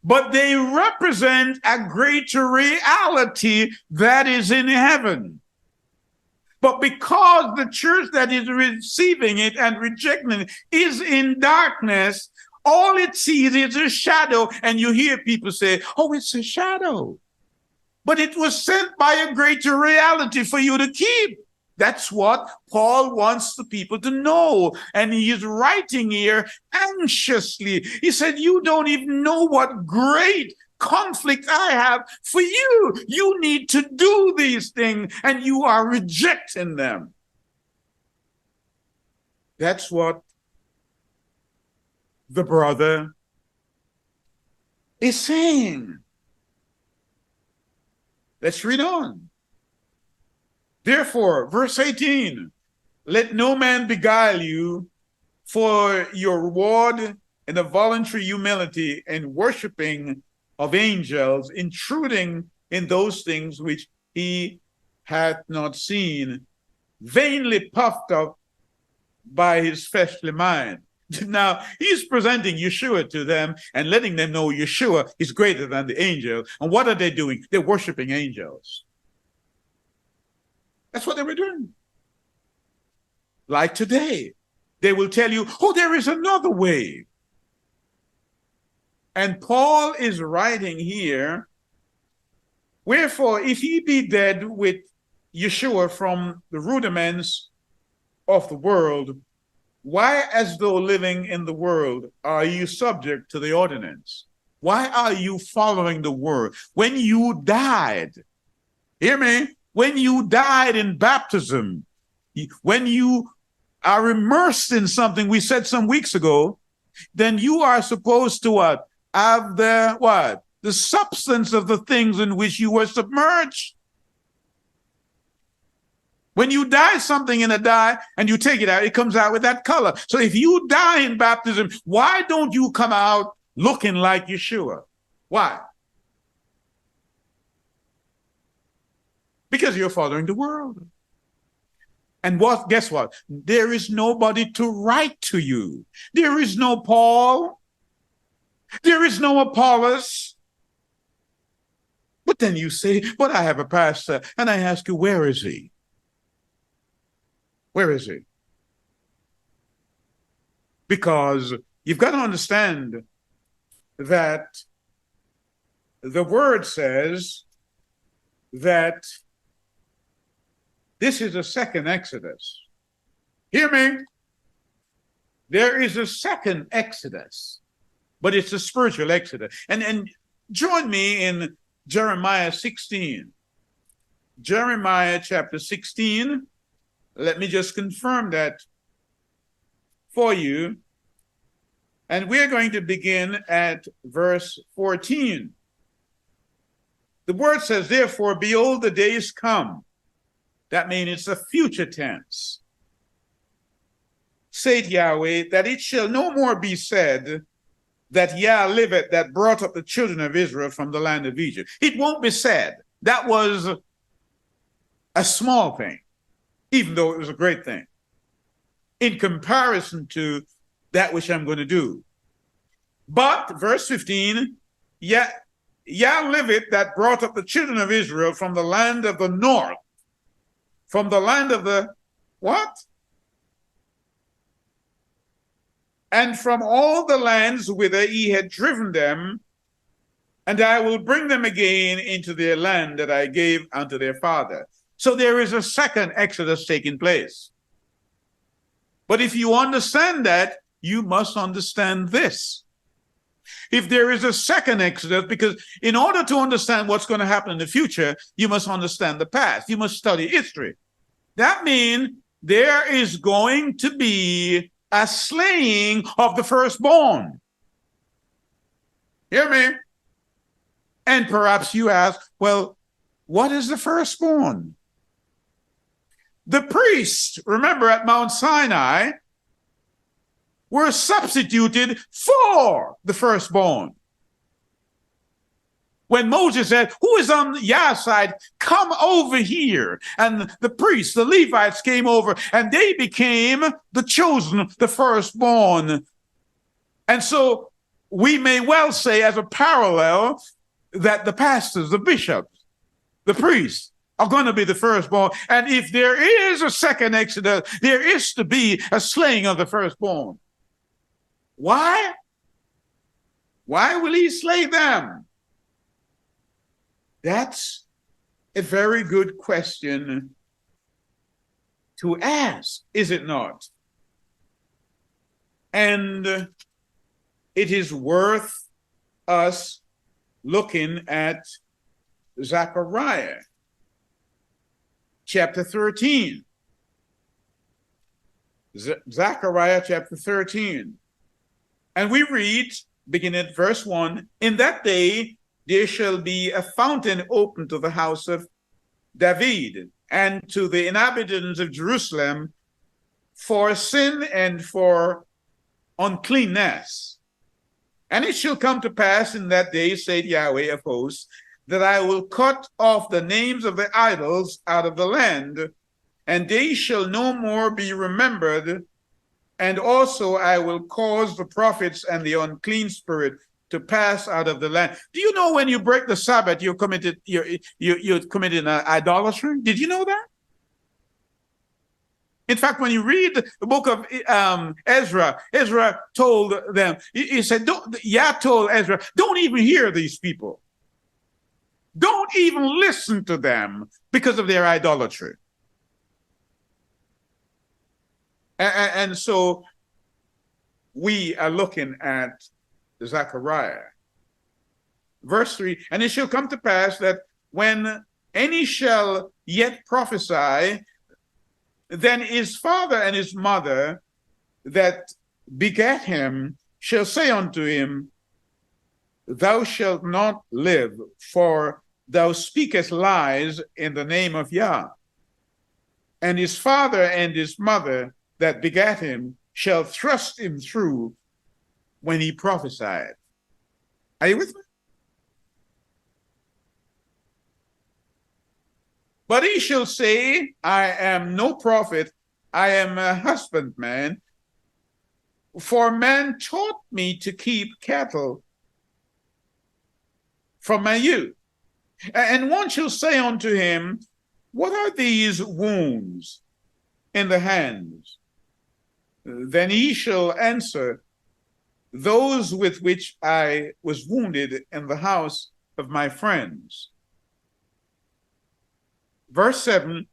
But they represent a greater reality that is in heaven. But because the church that is receiving it and rejecting it is in darkness, all it sees is a shadow. And you hear people say, oh, it's a shadow. But it was sent by a greater reality for you to keep. That's what Paul wants the people to know. And he is writing here anxiously. He said, you don't even know what great conflict I have for you. You need to do these things, and you are rejecting them. That's what the brother is saying. Let's read on. Therefore, verse 18, let no man beguile you for your reward in a voluntary humility and worshiping of angels, intruding in those things which he hath not seen, vainly puffed up by his fleshly mind. Now, he's presenting Yeshua to them and letting them know Yeshua is greater than the angels. And what are they doing? They're worshiping angels. That's what they were doing. Like today, they will tell you, oh, there is another way. And Paul is writing here, wherefore, if ye be dead with Yeshua from the rudiments of the world, why, as though living in the world, are you subject to the ordinance? Why are you following the word? When you died, hear me? When you died in baptism, when you are immersed in something we said some weeks ago, then you are supposed to what? Have the what? The substance of the things in which you were submerged. When you dye something in a dye and you take it out, it comes out with that color. So if you die in baptism, why don't you come out looking like Yeshua? Why? Because you're following the world. And what? Guess what? There is nobody to write to you. There is no Paul. There is no Apollos. But then you say, but I have a pastor. And I ask you, where is he? Where is he? Because you've got to understand that the word says that this is a second Exodus. Hear me? There is a second Exodus, but it's a spiritual Exodus. And join me in Jeremiah 16. Jeremiah chapter 16. Let me just confirm that for you. And we're going to begin at verse 14. The word says, therefore, behold, the days come. That means it's a future tense. Saith Yahweh, that it shall no more be said that Yah liveth, that brought up the children of Israel from the land of Egypt. It won't be said. That was a small thing, even though it was a great thing, in comparison to that which I'm going to do. But, verse 15, yet Yah liveth that brought up the children of Israel from the land of the north, from the land of the what? And from all the lands whither he had driven them, and I will bring them again into their land that I gave unto their father. So there is a second Exodus taking place. But if you understand that, you must understand this. If there is a second Exodus, because in order to understand what's going to happen in the future, you must understand the past. You must study history. That means there is going to be a slaying of the firstborn. Hear me? And perhaps you ask, well, what is the firstborn? The priests, remember at Mount Sinai, were substituted for the firstborn. When Moses said, who is on Yah's side, come over here. And the priests, the Levites came over and they became the chosen, the firstborn. And so we may well say as a parallel that the pastors, the bishops, the priests are going to be the firstborn. And if there is a second Exodus, there is to be a slaying of the firstborn. Why? Why will he slay them? That's a very good question to ask, is it not? And it is worth us looking at Zechariah chapter 13. Zechariah chapter 13. And we read, beginning at verse 1, in that day there shall be a fountain open to the house of David and to the inhabitants of Jerusalem for sin and for uncleanness. And it shall come to pass in that day, saith Yahweh of hosts, that I will cut off the names of the idols out of the land, and they shall no more be remembered. And also I will cause the prophets and the unclean spirit to pass out of the land. Do you know when you break the Sabbath, you're committing idolatry? Did you know that? In fact, when you read the book of Ezra, Ezra told them, he said, Yah told Ezra, don't even hear these people. Don't even listen to them because of their idolatry. And so we are looking at Zechariah. Verse 3, and it shall come to pass that when any shall yet prophesy, then his father and his mother that begat him shall say unto him, thou shalt not live, for thou speakest lies in the name of Yah. And his father and his mother that begat him shall thrust him through when he prophesied. Are you with me? But he shall say, I am no prophet, I am a husbandman, for man taught me to keep cattle from my youth. And one shall say unto him, what are these wounds in the hands? Then he shall answer, those with which I was wounded in the house of my friends. Verse 7,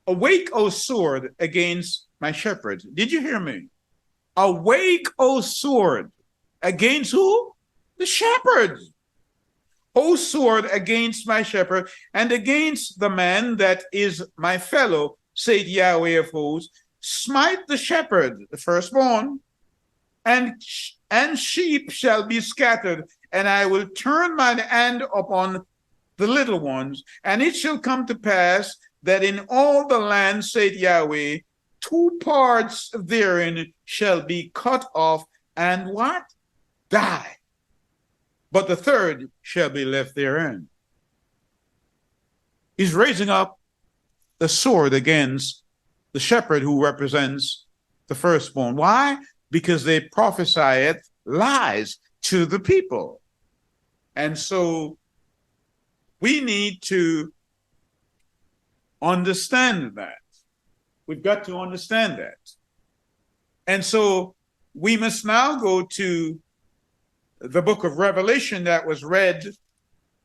awake, O sword, against my shepherds. Did you hear me? Awake, O sword, against who? The shepherds. O sword, against my shepherd, and against the man that is my fellow, saith Yahweh of hosts, smite the shepherd, the firstborn, and sheep shall be scattered, and I will turn mine hand upon the little ones. And it shall come to pass that in all the land, saith Yahweh, 2 parts therein shall be cut off, and what? Die. But the third shall be left therein. He's raising up the sword against the shepherd who represents the firstborn. Why? Because they prophesied lies to the people. And so We need to understand that. We've got to understand that. And so we must now go to the book of Revelation that was read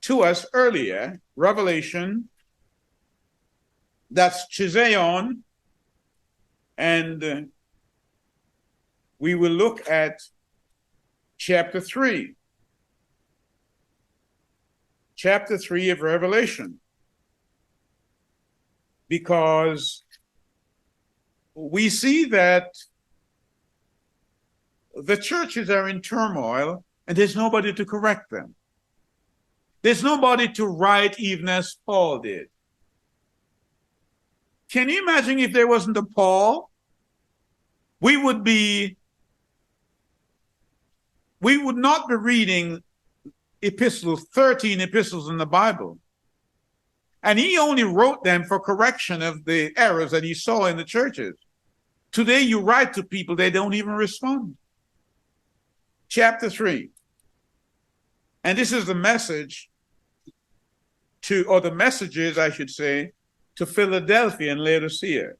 to us earlier. Revelation, that's Chizayon, and we will look at chapter 3. Chapter 3 of Revelation. Because we see that the churches are in turmoil and there's nobody to correct them. There's nobody to write even as Paul did. Can you imagine if there wasn't a Paul? We would not be reading epistles, 13 epistles in the Bible. And he only wrote them for correction of the errors that he saw in the churches. Today you write to people, they don't even respond. Chapter 3. And this is the message or the messages, I should say, to Philadelphia and Laodicea.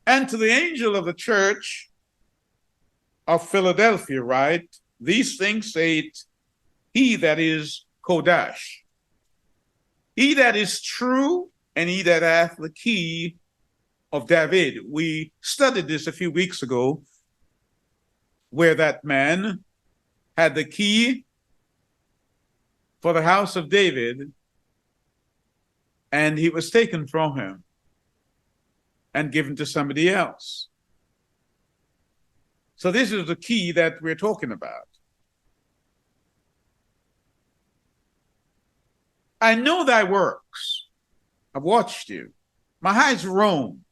And to the angel of the church of Philadelphia write, these things saith he that is Kodash, he that is true, and he that hath the key of David. We studied this a few weeks ago, where that man had the key for the house of David, and he was taken from him and given to somebody else. So this is the key that we're talking about. I know thy works. I've watched you. My eyes roam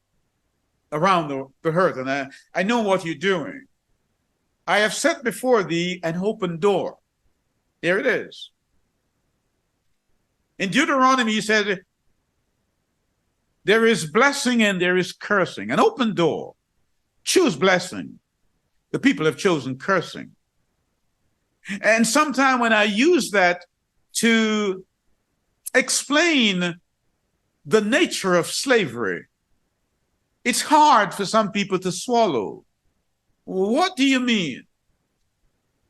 around the earth, and I know what you're doing. I have set before thee an open door. Here it is. In Deuteronomy, he said, there is blessing and there is cursing. An open door. Choose blessing. The people have chosen cursing. And sometime when I use that to explain the nature of slavery, it's hard for some people to swallow. What do you mean?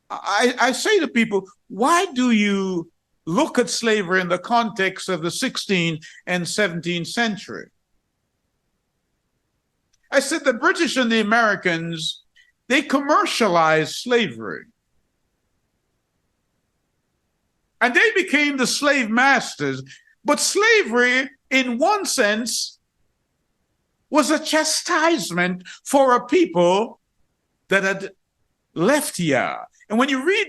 I say to people, why do you look at slavery in the context of the 16th and 17th century? I said the British and the Americans, they commercialized slavery. And they became the slave masters. But slavery, in one sense, was a chastisement for a people that had left Yah. And when you read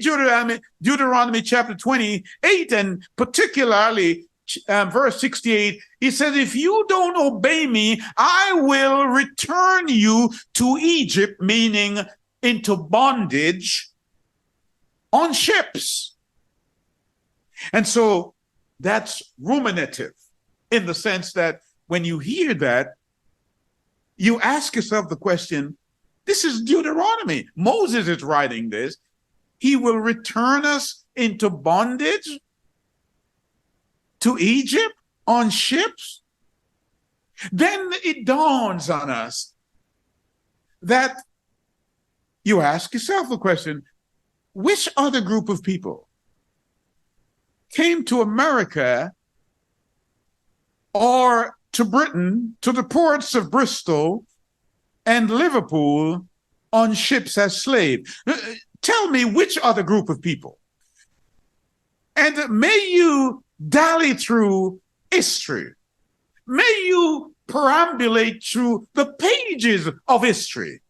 Deuteronomy chapter 28, and particularly verse 68, he says, if you don't obey me, I will return you to Egypt, meaning into bondage, on ships. And so that's ruminative in the sense that when you hear that, you ask yourself the question, this is Deuteronomy. Moses is writing this. He will return us into bondage to Egypt on ships. Then it dawns on us that you ask yourself the question, which other group of people came to America or to Britain, to the ports of Bristol and Liverpool on ships as slaves? Tell me which other group of people. And may you dally through history. May you perambulate through the pages of history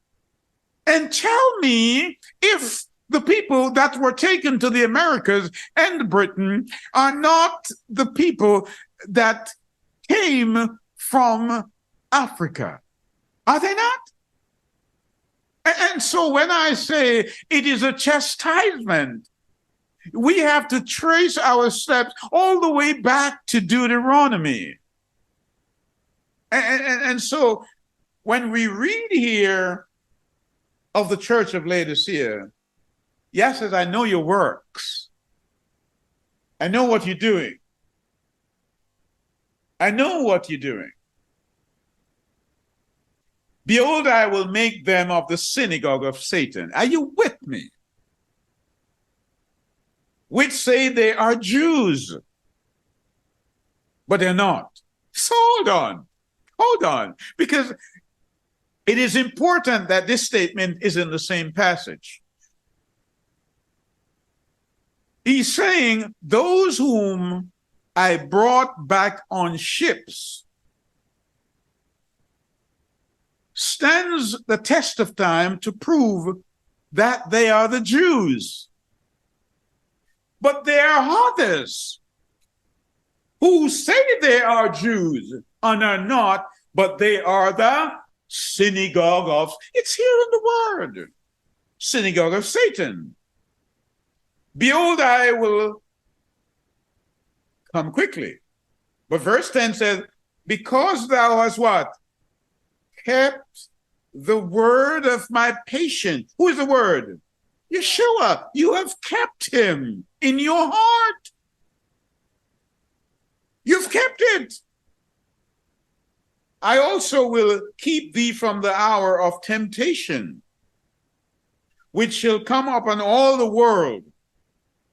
and tell me if the people that were taken to the Americas and Britain are not the people that came from Africa. Are they not? And so when I say it is a chastisement, we have to trace our steps all the way back to Deuteronomy. And so when we read here of the church of Laodicea, yes, as I know your works. I know what you're doing. I know what you're doing. Behold, I will make them of the synagogue of Satan. Are you with me? Which say they are Jews, but they're not. So hold on, because it is important that this statement is in the same passage. He's saying, those whom I brought back on ships stands the test of time to prove that they are the Jews. But there are others who say they are Jews and are not, but they are the synagogue of, it's here in the word, synagogue of Satan. Behold, I will come quickly. But verse 10 says, because thou hast what? Kept the word of my patience. Who is the word? Yeshua. You have kept him in your heart. You've kept it. I also will keep thee from the hour of temptation, which shall come upon all the world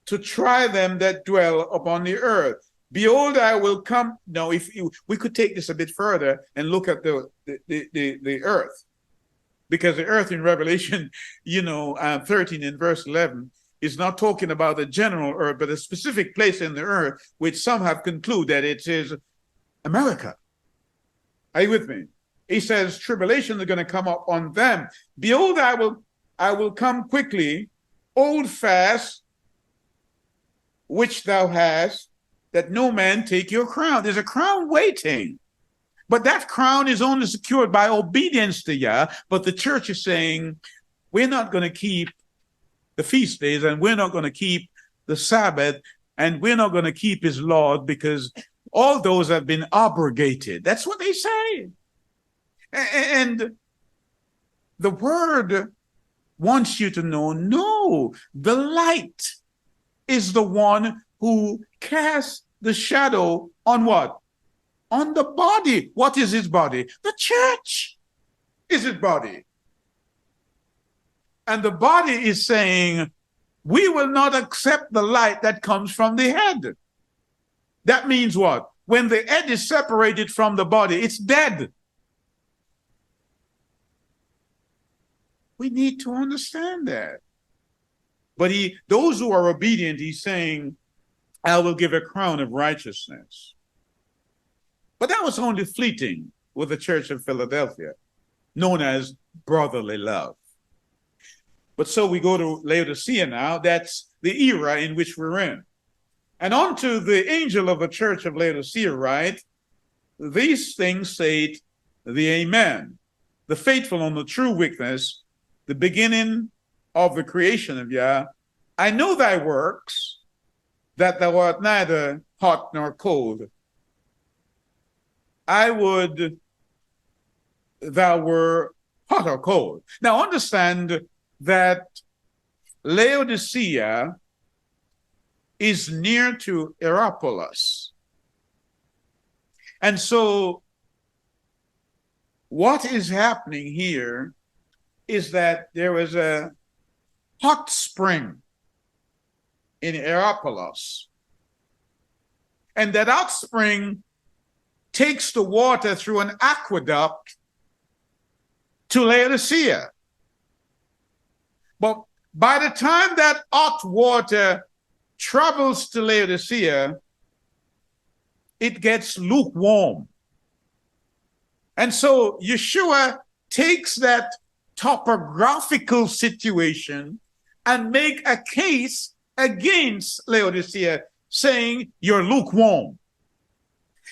to try them that dwell upon the earth. Behold, I will come. Now, we could take this a bit further and look at the earth, because the earth in Revelation, 13 and verse 11 is not talking about the general earth, but a specific place in the earth, which some have concluded that it is America. Are you with me? He says tribulation is going to come up on them. Behold, I will come quickly. Hold fast which thou hast, that no man take your crown. There's a crown waiting. But that crown is only secured by obedience to Yah. But the church is saying, we're not going to keep the feast days, and we're not going to keep the Sabbath, and we're not going to keep his law, because all those have been abrogated. That's what they say. And the word wants you to know, no, the light is the one who casts the shadow on what? On the body. What is his body? The church is his body. And the body is saying, we will not accept the light that comes from the head. That means what? When the head is separated from the body, it's dead. We need to understand that. But those who are obedient, he's saying, I will give a crown of righteousness. But that was only fleeting with the church of Philadelphia, known as brotherly love. But so we go to Laodicea now. That's the era in which we're in. And unto the angel of the church of Laodicea write, these things say the Amen, the faithful and the true witness, the beginning of the creation of Yah. I know thy works, that thou art neither hot nor cold. I would thou were hot or cold. Now understand that Laodicea is near to Hierapolis. And so what is happening here is that there is a hot spring in Hierapolis. And that hot spring takes the water through an aqueduct to Laodicea. But by the time that hot water travels to Laodicea, it gets lukewarm. And so Yeshua takes that topographical situation and make a case against Laodicea, saying, you're lukewarm.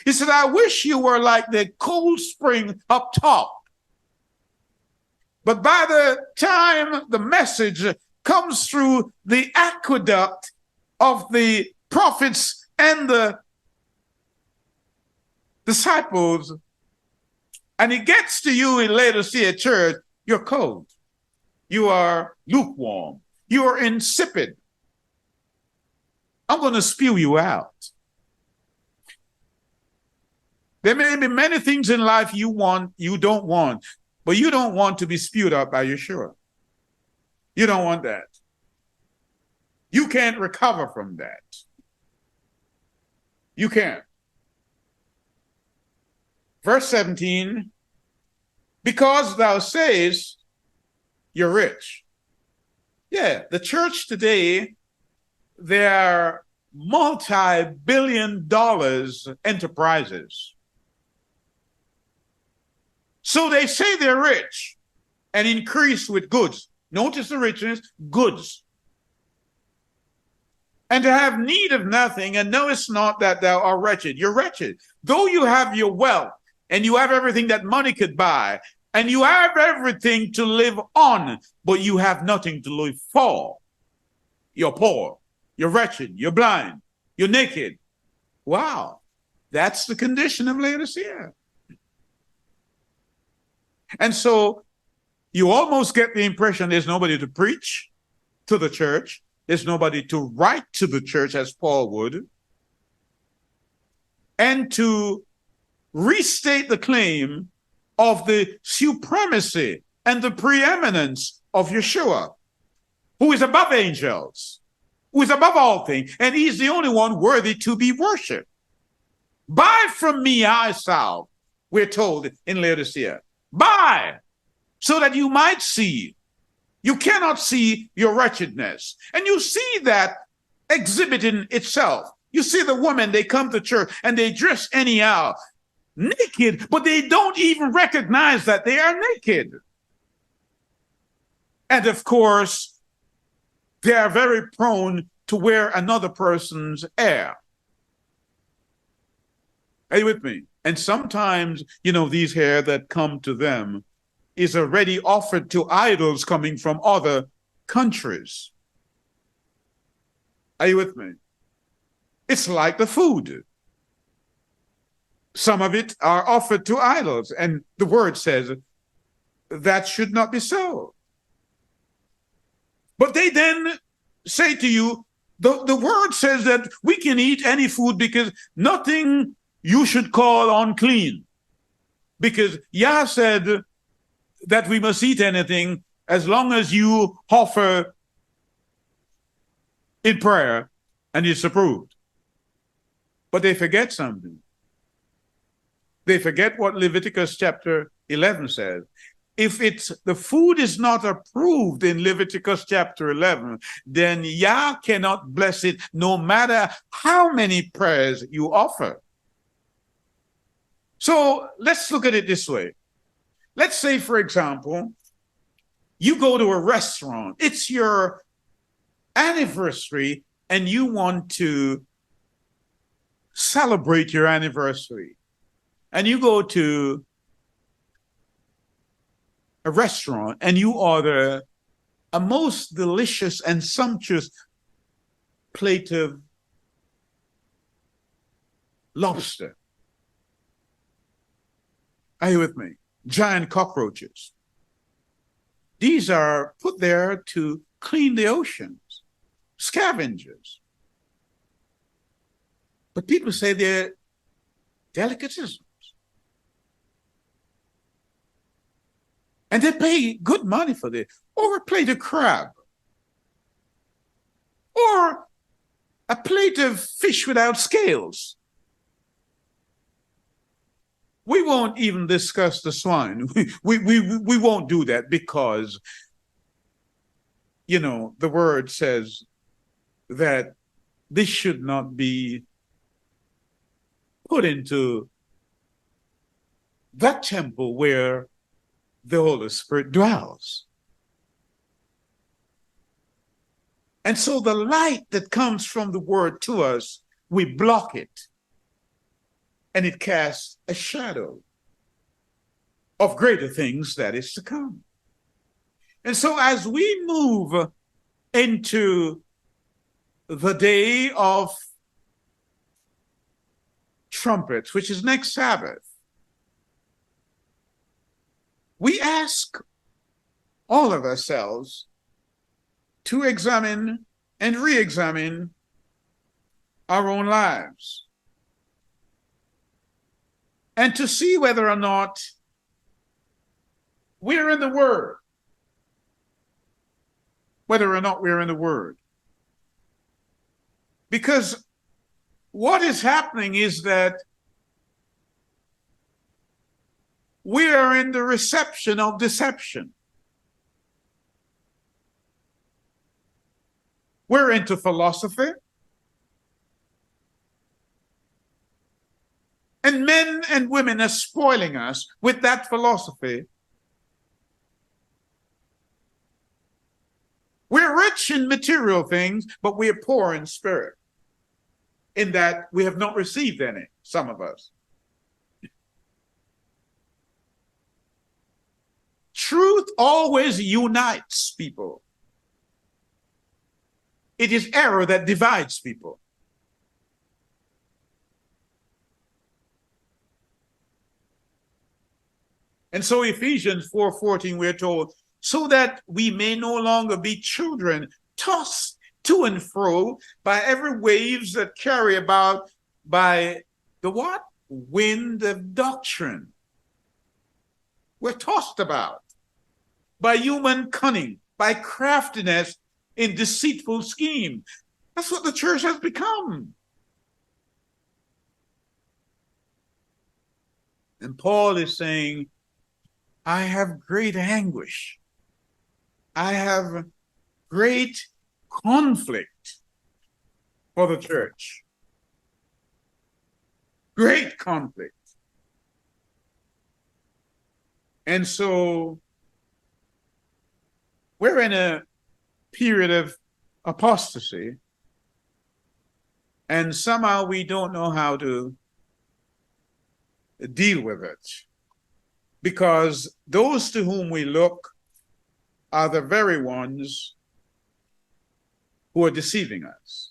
He said, I wish you were like the cold spring up top. But by the time the message comes through the aqueduct of the prophets and the disciples, and it gets to you in Laodicea church, you're cold. You are lukewarm. You are insipid. I'm going to spew you out. There may be many things in life you don't want, but you don't want to be spewed out by Yeshua. You don't want that. You can't recover from that. You can't. Verse 17, because thou sayest you're rich. Yeah, the church today, they are multi-billion dollars enterprises. So they say they're rich and increase with goods. Notice the richness, goods. And to have need of nothing, and knowest not that thou art wretched. You're wretched. Though you have your wealth, and you have everything that money could buy, and you have everything to live on, but you have nothing to live for. You're poor, you're wretched, you're blind, you're naked. Wow, that's the condition of Laodicea. And so you almost get the impression there's nobody to preach to the church. There's nobody to write to the church as Paul would. And to restate the claim of the supremacy and the preeminence of Yeshua, who is above angels, who is above all things, and he's the only one worthy to be worshipped. Buy from me eye salve, we're told in Laodicea. Buy, so that you might see. You cannot see your wretchedness. And you see that exhibiting itself. You see the women, they come to church and they dress anyhow, naked, but they don't even recognize that they are naked. And of course, they are very prone to wear another person's hair. Are you with me? And sometimes, these hair that come to them is already offered to idols coming from other countries. Are you with me? It's like the food. Some of it are offered to idols, and the word says that should not be so. But they then say to you, the word says that we can eat any food because nothing you should call unclean. Because Yah said that we must eat anything as long as you offer in prayer and it's approved. But they forget something. They forget what Leviticus chapter 11 says. If the food is not approved in Leviticus chapter 11, then Yah cannot bless it no matter how many prayers you offer. So let's look at it this way. Let's say, for example, you go to a restaurant. It's your anniversary and you want to celebrate your anniversary. And you go to a restaurant and you order a most delicious and sumptuous plate of lobster. Are you with me? Giant cockroaches. These are put there to clean the oceans, scavengers. But people say they're delicacies. And they pay good money for this. Or a plate of crab. Or a plate of fish without scales. We won't even discuss the swine. We won't do that because, the word says that this should not be put into that temple where the Holy Spirit dwells. And so the light that comes from the word to us, we block it. And it casts a shadow of greater things that is to come. And so as we move into the day of trumpets, which is next Sabbath, we ask all of ourselves to examine and re-examine our own lives and to see whether or not we're in the Word. Whether or not we're in the Word. Because what is happening is that we are in the reception of deception. We're into philosophy. And men and women are spoiling us with that philosophy. We're rich in material things, but we are poor in spirit, in that we have not received any, some of us. Truth always unites people. It is error that divides people. And so Ephesians 4:14, we're told, so that we may no longer be children tossed to and fro by every waves that carry about by the what? Wind of doctrine. We're tossed about by human cunning, by craftiness in deceitful scheme. That's what the church has become. And Paul is saying, I have great anguish. I have great conflict for the church. Great conflict. And so we're in a period of apostasy, and somehow we don't know how to deal with it, because those to whom we look are the very ones who are deceiving us.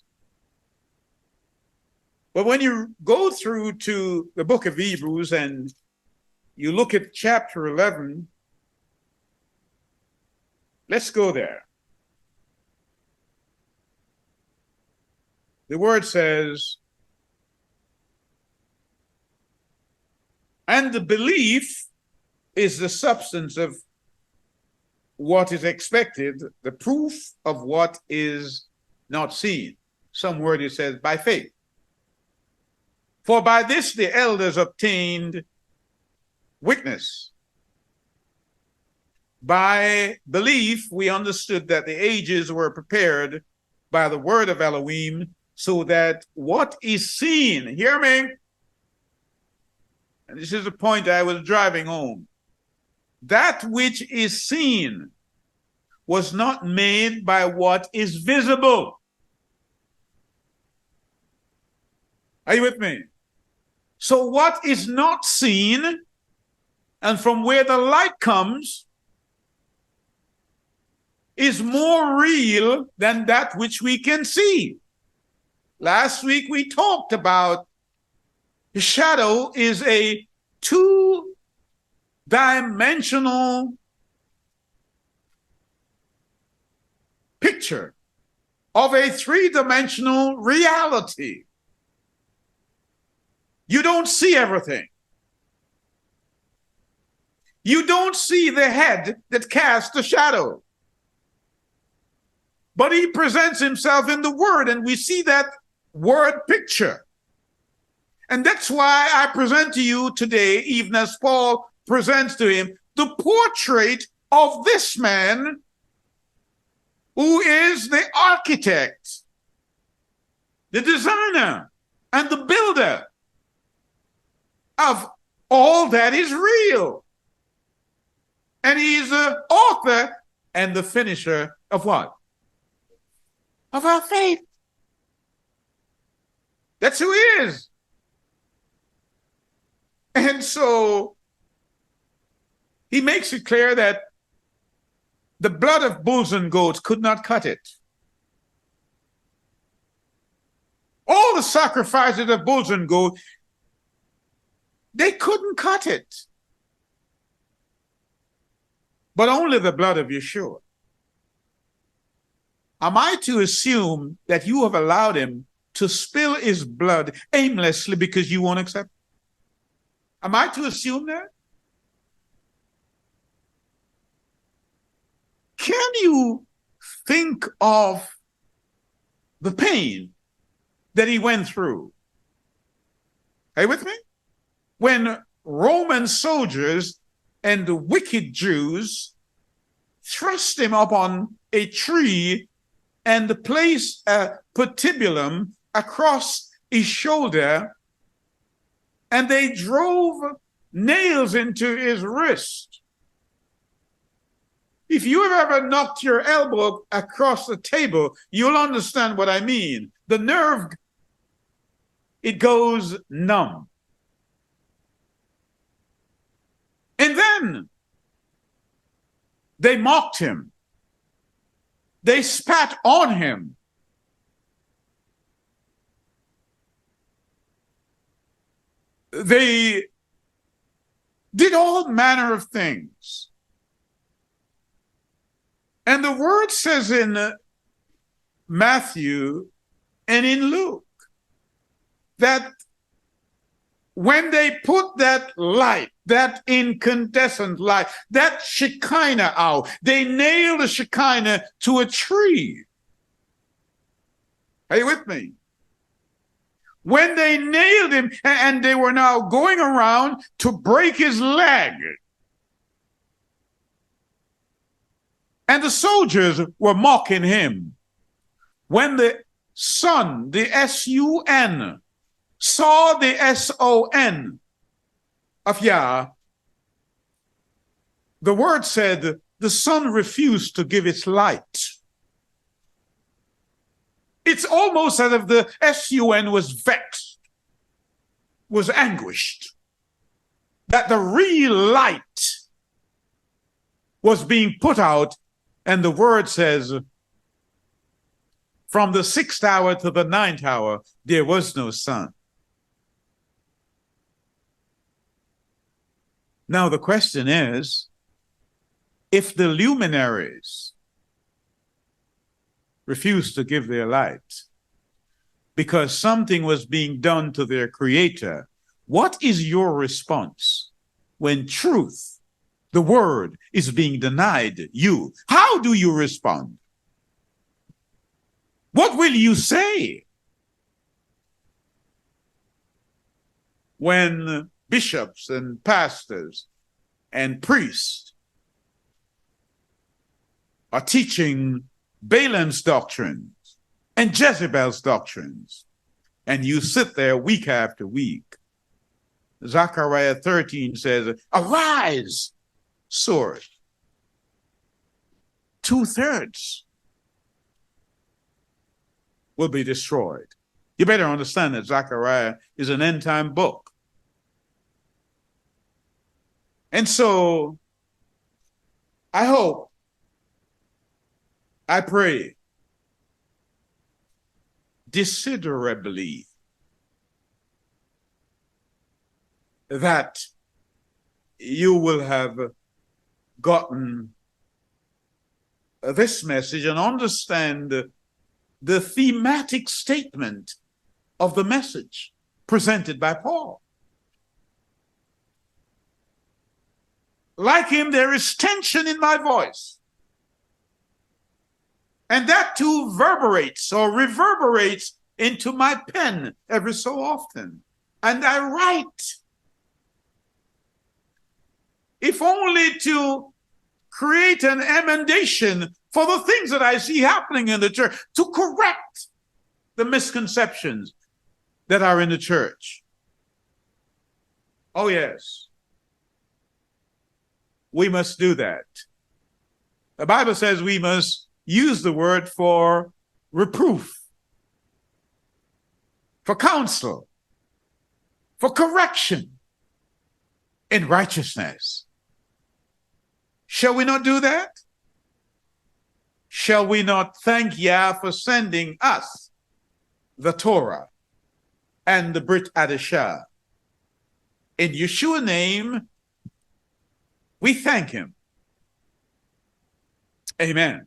But when you go through to the book of Hebrews and you look at chapter 11, let's go there. The word says, and the belief is the substance of what is expected, the proof of what is not seen. Some word it says, by faith. For by this the elders obtained witness. By belief, we understood that the ages were prepared by the word of Elohim, so that what is seen, hear me, and this is the point I was driving home, that which is seen was not made by what is visible. Are you with me? So what is not seen, and from where the light comes, is more real than that which we can see. Last week we talked about the shadow is a two-dimensional picture of a three-dimensional reality. You don't see everything. You don't see the head that casts the shadow. But he presents himself in the word, and we see that word picture. And that's why I present to you today, even as Paul presents to him, the portrait of this man who is the architect, the designer, and the builder of all that is real. And he's the author and the finisher of what? Of our faith. That's who he is. And so he makes it clear that the blood of bulls and goats could not cut it. All the sacrifices of bulls and goats, they couldn't cut it. But only the blood of Yeshua. Am I to assume that you have allowed him to spill his blood aimlessly because you won't accept it? Am I to assume that? Can you think of the pain that he went through? Are you with me? When Roman soldiers and the wicked Jews thrust him up on a tree and placed a patibulum across his shoulder, and they drove nails into his wrist. If you have ever knocked your elbow across the table, you'll understand what I mean. The nerve, it goes numb. And then they mocked him. They spat on him. They did all manner of things. And the word says in Matthew and in Luke that when they put that light, that incandescent light, that Shekinah out, they nailed the Shekinah to a tree. Are you with me? When they nailed him, and they were now going around to break his leg, and the soldiers were mocking him. When the sun, the S-U-N, saw the S-O-N of Yah, the word said the sun refused to give its light. It's almost as if the S-U-N was vexed, was anguished, that the real light was being put out. And the word says, from the 6th hour to the 9th hour, there was no sun. Now the question is, if the luminaries refused to give their light because something was being done to their creator, what is your response when truth, the word, is being denied you? How do you respond? What will you say when bishops and pastors and priests are teaching Balaam's doctrines and Jezebel's doctrines, and you sit there week after week? Zechariah 13 says, arise, sword. 2/3 will be destroyed. You better understand that Zechariah is an end-time book. And so I hope, I pray, desiderably, that you will have gotten this message and understand the thematic statement of the message presented by Paul. Like him, there is tension in my voice. And that too reverberates into my pen every so often. And I write, if only to create an emendation for the things that I see happening in the church, to correct the misconceptions that are in the church. Oh, yes. We must do that. The Bible says we must use the word for reproof, for counsel, for correction in righteousness. Shall we not do that? Shall we not thank Yah for sending us the Torah and the Brit Hadashah? In Yeshua's name, we thank him. Amen.